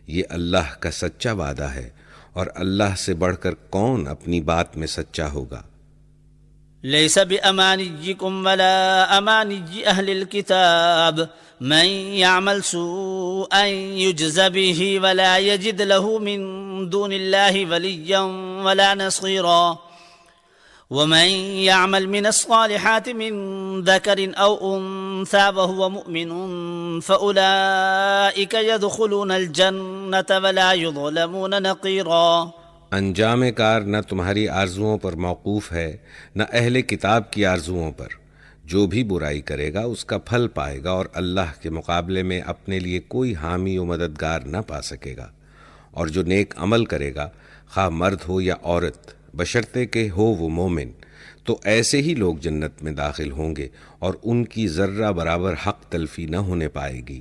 یہ اللہ کا سچا وعدہ ہے، اور اللہ سے بڑھ کر کون اپنی بات میں سچا ہوگا۔ لیس بأمانیکم ولا امانی اہل الكتاب من يعمل سوءا يجز به ولا يجد له من دون الله وليا ولا نصيرا ومن يعمل من الصالحات من ذكر أو أنثى وهو مؤمن فأولئك يدخلون الجنة ولا يظلمون نقيرا۔ انجام کار نہ تمہاری آرزوؤں پر موقوف ہے نہ اہل کتاب کی آرزوؤں پر۔ جو بھی برائی کرے گا اس کا پھل پائے گا، اور اللہ کے مقابلے میں اپنے لیے کوئی حامی و مددگار نہ پا سکے گا۔ اور جو نیک عمل کرے گا خواہ مرد ہو یا عورت بشرطے کہ ہو وہ مومن تو ایسے ہی لوگ جنت میں داخل ہوں گے اور ان کی ذرہ برابر حق تلفی نہ ہونے پائے گی۔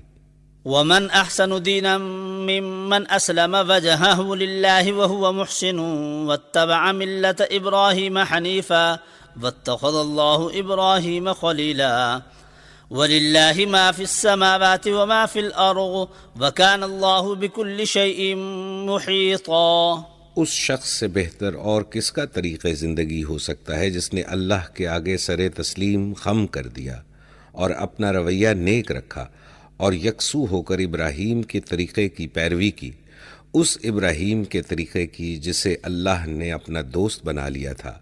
ومن احسن دینا ممن اسلم وجهه لله وهو محسن واتبع ملة ابراہیم حنیفا واتخذ اللہ ابراہیم خلیلا وللہ ما فی السماوات وما فی الارض وکان اللہ بکل شیء محیطا۔ اس شخص سے بہتر اور کس کا طریقہ زندگی ہو سکتا ہے جس نے اللہ کے آگے سر تسلیم خم کر دیا اور اپنا رویہ نیک رکھا اور یکسو ہو کر ابراہیم کے طریقے کی پیروی کی، اس ابراہیم کے طریقے کی جسے اللہ نے اپنا دوست بنا لیا تھا۔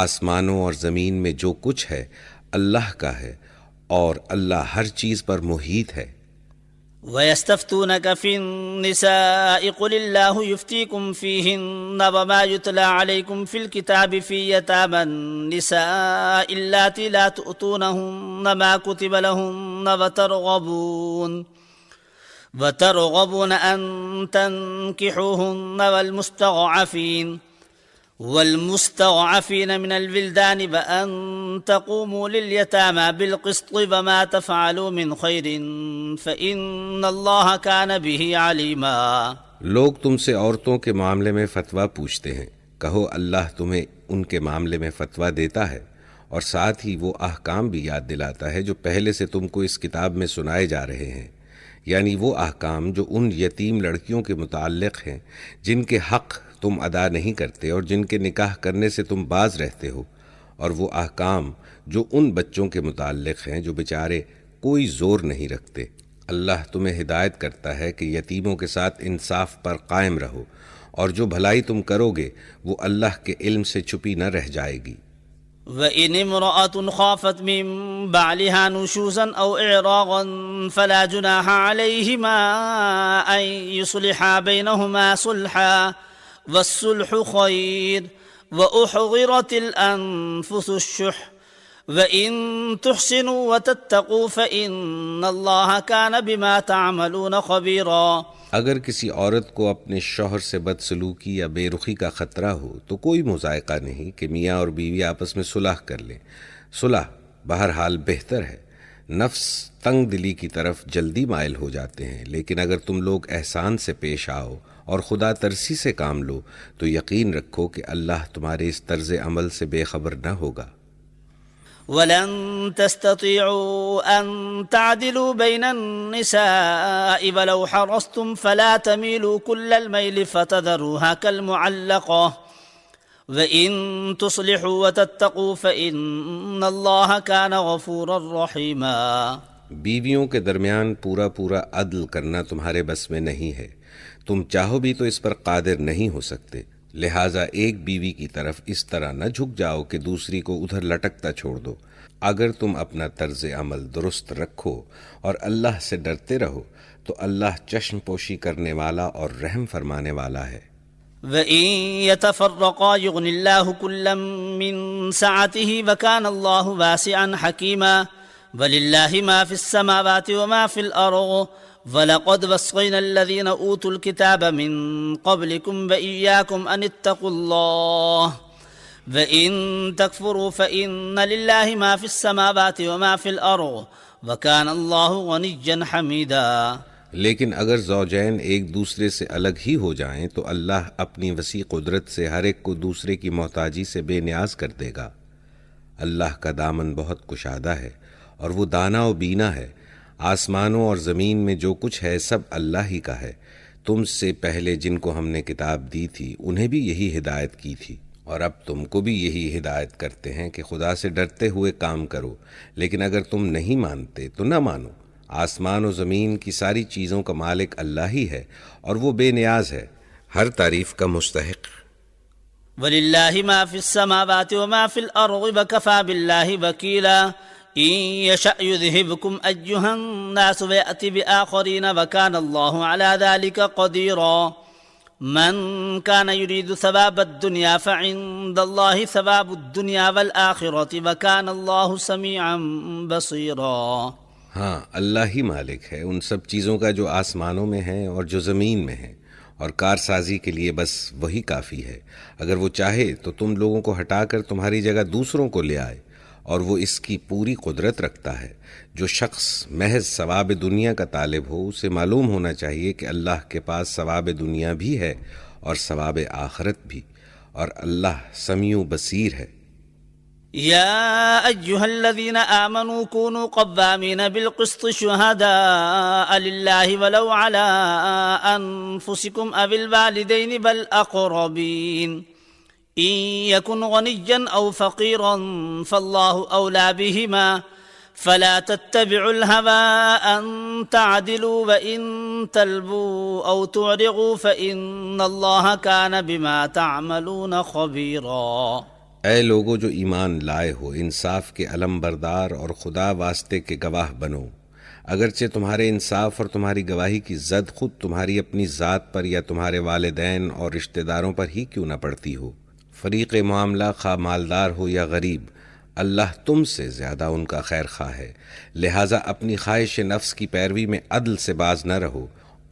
آسمانوں اور زمین میں جو کچھ ہے اللہ کا ہے اور اللہ ہر چیز پر محیط ہے۔ وَيَسْتَفْتُونَكَ فِي النِّسَاءِ قُلِ اللَّهُ يُفْتِيكُمْ فِيهِنَّ وَمَا يُتْلَى عَلَيْكُمْ فِي الْكِتَابِ فِي يَتَامَى النِّسَاءِ اللَّاتِي لَا تُؤْتُونَهُنَّ مَا كُتِبَ لَهُنَّ وَتَرْغَبُونَ أَن تَنكِحُوهُنَّ والمستضعفين من الولدان وأن تقوموا لليتامى بالقسط وما تفعلوا من خير فإن الله كان به عليما۔ لوگ تم سے عورتوں کے معاملے میں فتویٰ پوچھتے ہیں، کہو اللہ تمہیں ان کے معاملے میں فتویٰ دیتا ہے اور ساتھ ہی وہ احکام بھی یاد دلاتا ہے جو پہلے سے تم کو اس کتاب میں سنائے جا رہے ہیں، یعنی وہ احکام جو ان یتیم لڑکیوں کے متعلق ہیں جن کے حق تم ادا نہیں کرتے اور جن کے نکاح کرنے سے تم باز رہتے ہو، اور وہ احکام جو ان بچوں کے متعلق ہیں جو بیچارے کوئی زور نہیں رکھتے۔ اللہ تمہیں ہدایت کرتا ہے کہ یتیموں کے ساتھ انصاف پر قائم رہو، اور جو بھلائی تم کرو گے وہ اللہ کے علم سے چھپی نہ رہ جائے گی۔ وَإِنِ امْرَأَةٌ خَافَتْ مِن بَعْلِهَا نُشُوزًا أَوْ إِعْرَاضًا فَلَا جُنَاحَ عَلَيْهِمَا أَن يُصْلِحَا بَيْنَهُمَا صُلْحًا والصلح خير وأحضرت الأنفس الشح وإن تحسنوا وتتقوا فإن الله كان بما تعملون خبيرا۔ اگر کسی عورت کو اپنے شوہر سے بدسلوکی یا بے رخی کا خطرہ ہو تو کوئی مذائقہ نہیں کہ میاں اور بیوی آپس میں صلح کر لیں۔ صلح بہرحال بہتر ہے۔ نفس تنگ دلی کی طرف جلدی مائل ہو جاتے ہیں، لیکن اگر تم لوگ احسان سے پیش آؤ اور خدا ترسی سے کام لو تو یقین رکھو کہ اللہ تمہارے اس طرز عمل سے بے خبر نہ ہوگا۔ وَلَن تَسْتَطِيعُوا أَن تَعْدِلُوا بَيْنَ النِّسَاءِ وَلَوْ حَرَصْتُمْ فَلَا تَمِيلُوا كُلَّ الْمَيْلِ فَتَذَرُوهَا كَالْمُعَلَّقَةِ وَإِن تُصْلِحُوا وَتَتَّقُوا فَإِنَّ اللَّهَ كَانَ غَفُورًا رَحِيمًا۔ بیویوں کے درمیان پورا عدل کرنا تمہارے بس میں نہیں ہے، تم چاہو بھی تو اس پر قادر نہیں ہو سکتے، لہٰذا ایک بیوی کی طرف اس طرح نہ جھک جاؤ کہ دوسری کو ادھر لٹکتا چھوڑ دو۔ اگر تم اپنا طرز عمل درست رکھو اور اللہ سے ڈرتے رہو تو اللہ چشم پوشی کرنے والا اور رحم فرمانے والا ہے۔ وَإِن يَتَفَرَّقَا يُغْنِ اللَّهُ كُلًّا مِّن سَعَتِهِ وَكَانَ اللَّهُ وَاسِعًا حَكِيمًا وَلِلَّهِ مَا فِي السَّمَاوَاتِ وَمَا فِي الْأَرْضِ وَلَقَدْ وَصَّيْنَا الَّذِينَ أُوتُوا الْكِتَابَ مِن قَبْلِكُمْ وَإِيَّاكُمْ أَنِ اتَّقُوا اللَّهَ وَإِن تَكْفُرُوا فَإِنَّ لِلَّهِ مَا فِي السَّمَاوَاتِ وَمَا فِي الْأَرْضِ وَكَانَ اللَّهُ غَنِيًّا حَمِيدًا۔ لیکن اگر زوجین ایک دوسرے سے الگ ہی ہو جائیں تو اللہ اپنی وسیع قدرت سے ہر ایک کو دوسرے کی محتاجی سے بے نیاز کر دے گا۔ اللہ کا دامن بہت کشادہ ہے اور وہ دانا و بینا ہے۔ آسمانوں اور زمین میں جو کچھ ہے سب اللہ ہی کا ہے۔ تم سے پہلے جن کو ہم نے کتاب دی تھی انہیں بھی یہی ہدایت کی تھی، اور اب تم کو بھی یہی ہدایت کرتے ہیں کہ خدا سے ڈرتے ہوئے کام کرو، لیکن اگر تم نہیں مانتے تو نہ مانو۔ آسمان و زمین کی ساری چیزوں کا مالک اللہ ہی ہے اور وہ بے نیاز ہے، ہر تعریف کا مستحق۔ وَلِلَّهِ مَا فِي السَّمَاوَاتِ وَمَا فِي الْأَرْضِ وَكَفَى بِاللَّهِ وَكِيلًا إِن يَشَأْ يُذْهِبْكُمْ أَيُّهَا النَّاسُ وَيَأْتِ بِآخَرِينَ وَكَانَ اللَّهُ عَلَى ذَلِكَ قَدِيرًا مَن كَانَ يُرِيدُ ثَوَابَ الدُّنْيَا فَعِندَ اللَّهِ ثَوَابُ الدُّنْيَا وَالْآخِرَةِ وَكَانَ اللَّهُ سَمِيعًا بَصِيرًا۔ ہاں، اللہ ہی مالک ہے ان سب چیزوں کا جو آسمانوں میں ہیں اور جو زمین میں ہیں، اور کارسازی کے لیے بس وہی کافی ہے۔ اگر وہ چاہے تو تم لوگوں کو ہٹا کر تمہاری جگہ دوسروں کو لے آئے، اور وہ اس کی پوری قدرت رکھتا ہے۔ جو شخص محض ثواب دنیا کا طالب ہو، اسے معلوم ہونا چاہیے کہ اللہ کے پاس ثواب دنیا بھی ہے اور ثواب آخرت بھی، اور اللہ سمیع بصیر ہے۔ يا أيها الذين آمنوا كونوا قوامين بالقسط شهداء لله ولو على أنفسكم أو الوالدين بالأقربين إن يكن غنيا أو فقيرا فالله أولى بهما فلا تتبعوا الهوى أن تعدلوا وإن تلبوا أو تعرضوا فإن الله كان بما تعملون خبيرا۔ اے لوگو جو ایمان لائے ہو، انصاف کے علم بردار اور خدا واسطے کے گواہ بنو، اگرچہ تمہارے انصاف اور تمہاری گواہی کی زد خود تمہاری اپنی ذات پر یا تمہارے والدین اور رشتہ داروں پر ہی کیوں نہ پڑتی ہو۔ فریق معاملہ خواہ مالدار ہو یا غریب، اللہ تم سے زیادہ ان کا خیر خواہ ہے، لہٰذا اپنی خواہش نفس کی پیروی میں عدل سے باز نہ رہو،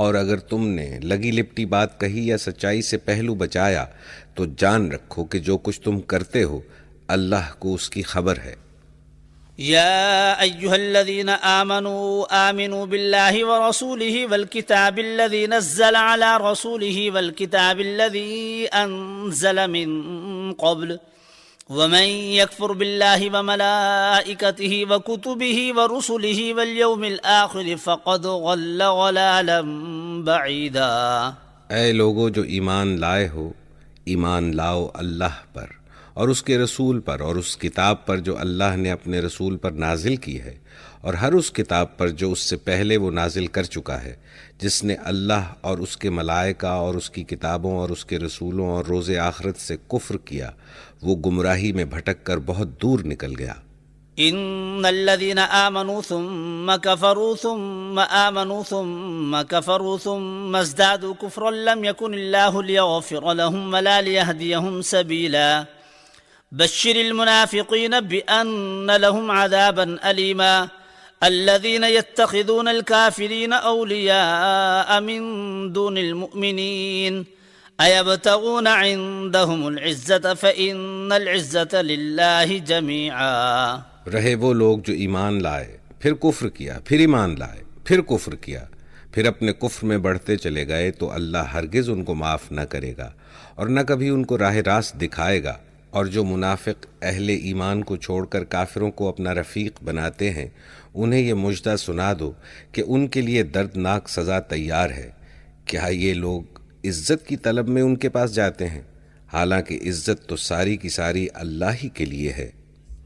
اور اگر تم نے لگی لپٹی بات کہی یا سچائی سے پہلو بچایا تو جان رکھو کہ جو کچھ تم کرتے ہو اللہ کو اس کی خبر ہے۔ يا أيها الذين آمنوا بالله ورسوله والكتاب الذي نزل على رسوله والكتاب الذي أنزل من قبل ومن يكفر بالله وملائكته وكتبه ورسله واليوم الآخر فقد ضل ضلالا بعيدا۔ اے لوگو جو ایمان لائے ہو، ایمان لاؤ اللہ پر اور اس کے رسول پر اور اس کتاب پر جو اللہ نے اپنے رسول پر نازل کی ہے، اور ہر اس کتاب پر جو اس سے پہلے وہ نازل کر چکا ہے۔ جس نے اللہ اور اس کے ملائکہ اور اس کی کتابوں اور اس کے رسولوں اور روز آخرت سے کفر کیا، وہ گمراہی میں بھٹک کر بہت دور نکل گیا۔ ان الذين آمنوا ثم كفروا ثم آمنوا ثم كفروا ثم ازدادوا كفرا لم يكن الله ليغفر لهم ولا ليهديهم سبيلا بشر المنافقين بأن لهم عذابا أليما الذين يتخذون الكافرين أولياء من دون المؤمنين أيبتغون عندهم العزة فإن العزة لله جميعا۔ رہے وہ لوگ جو ایمان لائے، پھر کفر کیا، پھر ایمان لائے، پھر کفر کیا، پھر اپنے کفر میں بڑھتے چلے گئے تو اللہ ہرگز ان کو معاف نہ کرے گا اور نہ کبھی ان کو راہ راست دکھائے گا۔ اور جو منافق اہل ایمان کو چھوڑ کر کافروں کو اپنا رفیق بناتے ہیں، انہیں یہ مژدہ سنا دو کہ ان کے لیے دردناک سزا تیار ہے۔ کیا یہ لوگ عزت کی طلب میں ان کے پاس جاتے ہیں؟ حالانکہ عزت تو ساری کی ساری اللہ ہی کے لیے ہے۔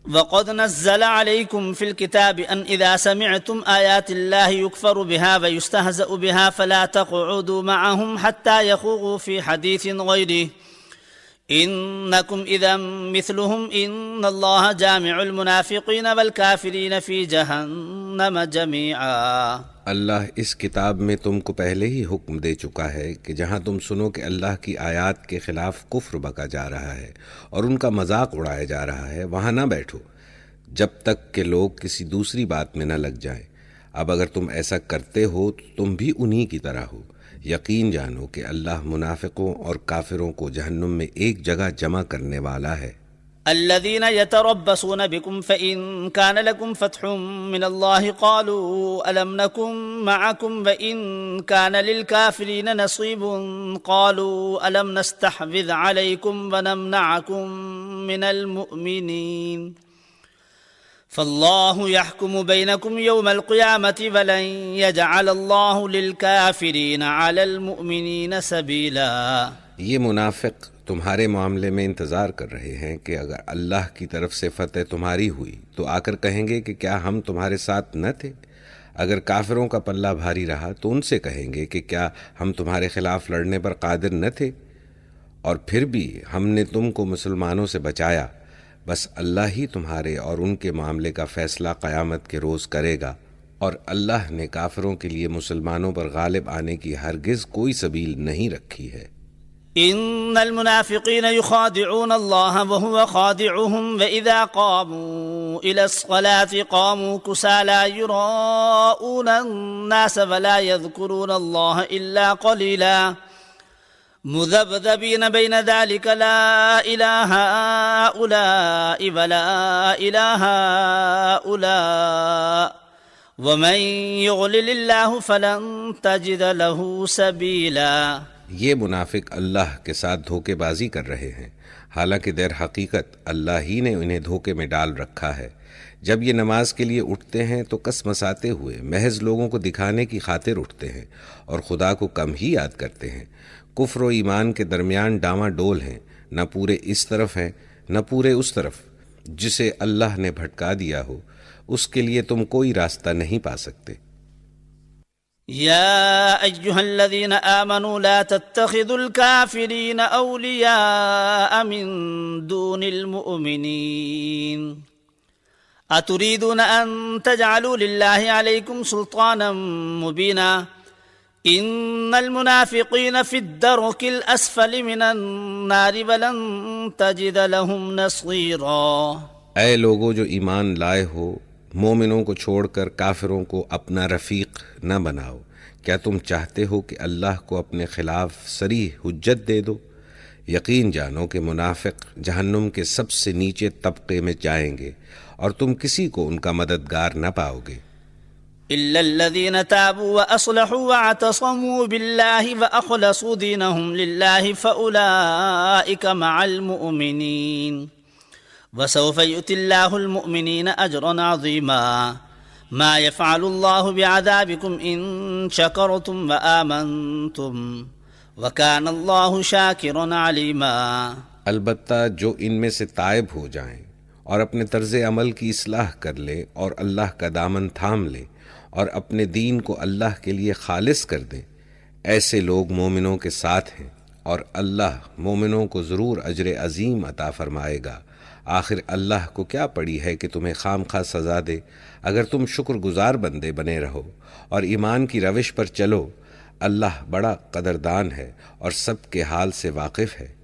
وقد نزل عليكم في الكتاب أن إذا سمعتم آيات الله يكفر بها ويستهزأ بها فلا تقعدوا معهم حتى يخوضوا في حديث غيره إنكم إذا مثلهم إن الله جامع المنافقين والكافرين في جهنم جميعا۔ اللہ اس کتاب میں تم کو پہلے ہی حکم دے چکا ہے کہ جہاں تم سنو کہ اللہ کی آیات کے خلاف کفر بکا جا رہا ہے اور ان کا مذاق اڑایا جا رہا ہے، وہاں نہ بیٹھو جب تک کہ لوگ کسی دوسری بات میں نہ لگ جائیں۔ اب اگر تم ایسا کرتے ہو تو تم بھی انہی کی طرح ہو۔ یقین جانو کہ اللہ منافقوں اور کافروں کو جہنم میں ایک جگہ جمع کرنے والا ہے۔ الذين يتربصون بكم فإن كان لكم فتح من الله قالوا ألم نكن معكم وإن كان للكافرين نصيب قالوا ألم نستحوذ عليكم ونمنعكم من المؤمنين فالله يحكم بينكم يوم القيامة ولن يجعل الله للكافرين على المؤمنين سبيلا۔ یہ منافق تمہارے معاملے میں انتظار کر رہے ہیں کہ اگر اللہ کی طرف سے فتح تمہاری ہوئی تو آ کر کہیں گے کہ کیا ہم تمہارے ساتھ نہ تھے؟ اگر کافروں کا پلہ بھاری رہا تو ان سے کہیں گے کہ کیا ہم تمہارے خلاف لڑنے پر قادر نہ تھے؟ اور پھر بھی ہم نے تم کو مسلمانوں سے بچایا۔ بس اللہ ہی تمہارے اور ان کے معاملے کا فیصلہ قیامت کے روز کرے گا، اور اللہ نے کافروں کے لیے مسلمانوں پر غالب آنے کی ہرگز کوئی سبیل نہیں رکھی ہے۔ ان المنافقين يخادعون الله وهو خادعهم واذا قاموا الى الصلاه قاموا كسالى يراءون الناس ولا يذكرون الله الا قليلا مذبذبین بین ذلک لا الہ هؤلاء ولا الہ هؤلاء ومن یغلل اللہ فلن تجد له سبیلا۔ یہ منافق اللہ کے ساتھ دھوکے بازی کر رہے ہیں، حالانکہ در حقیقت اللہ ہی نے انہیں دھوکے میں ڈال رکھا ہے۔ جب یہ نماز کے لیے اٹھتے ہیں تو کسمساتے ہوئے محض لوگوں کو دکھانے کی خاطر اٹھتے ہیں اور خدا کو کم ہی یاد کرتے ہیں۔ کفر و ایمان کے درمیان ڈاواں ڈول ہیں، نہ پورے اس طرف ہیں نہ پورے اس طرف۔ جسے اللہ نے بھٹکا دیا ہو اس کے لیے تم کوئی راستہ نہیں پا سکتے۔ یا ایہا الذین آمنوا لا تتخذوا الکافرین اولیاء من دون المؤمنین اتريدون أن تجعلوا لله عليكم سلطانا مبينا إن المنافقين في الدرك الأسفل من النار ولن تجد لهم نصيرا۔ اے لوگو جو ایمان لائے ہو، مومنوں کو چھوڑ کر کافروں کو اپنا رفیق نہ بناؤ۔ کیا تم چاہتے ہو کہ اللہ کو اپنے خلاف صریح حجت دے دو؟ یقین جانو کہ منافق جہنم کے سب سے نیچے طبقے میں جائیں گے اور تم کسی کو ان کا مددگار نہ پاؤ گے۔ إلا الذين تابوا وأصلحوا واعتصموا بالله وأخلصوا دينهم لله فأولئك مع المؤمنين وسوف يؤتي الله المؤمنين أجرا عظيما ما يفعل الله بعذابكم إن شكرتم وآمنتم وكان الله شاكرا عليما۔ البتہ جو ان میں سے تائب ہو جائیں اور اپنے طرز عمل کی اصلاح کر لے اور اللہ کا دامن تھام لے اور اپنے دین کو اللہ کے لیے خالص کر دیں، ایسے لوگ مومنوں کے ساتھ ہیں اور اللہ مومنوں کو ضرور اجر عظیم عطا فرمائے گا۔ آخر اللہ کو کیا پڑی ہے کہ تمہیں خام خواہ سزا دے اگر تم شکر گزار بندے بنے رہو اور ایمان کی روش پر چلو۔ اللہ بڑا قدردان ہے اور سب کے حال سے واقف ہے۔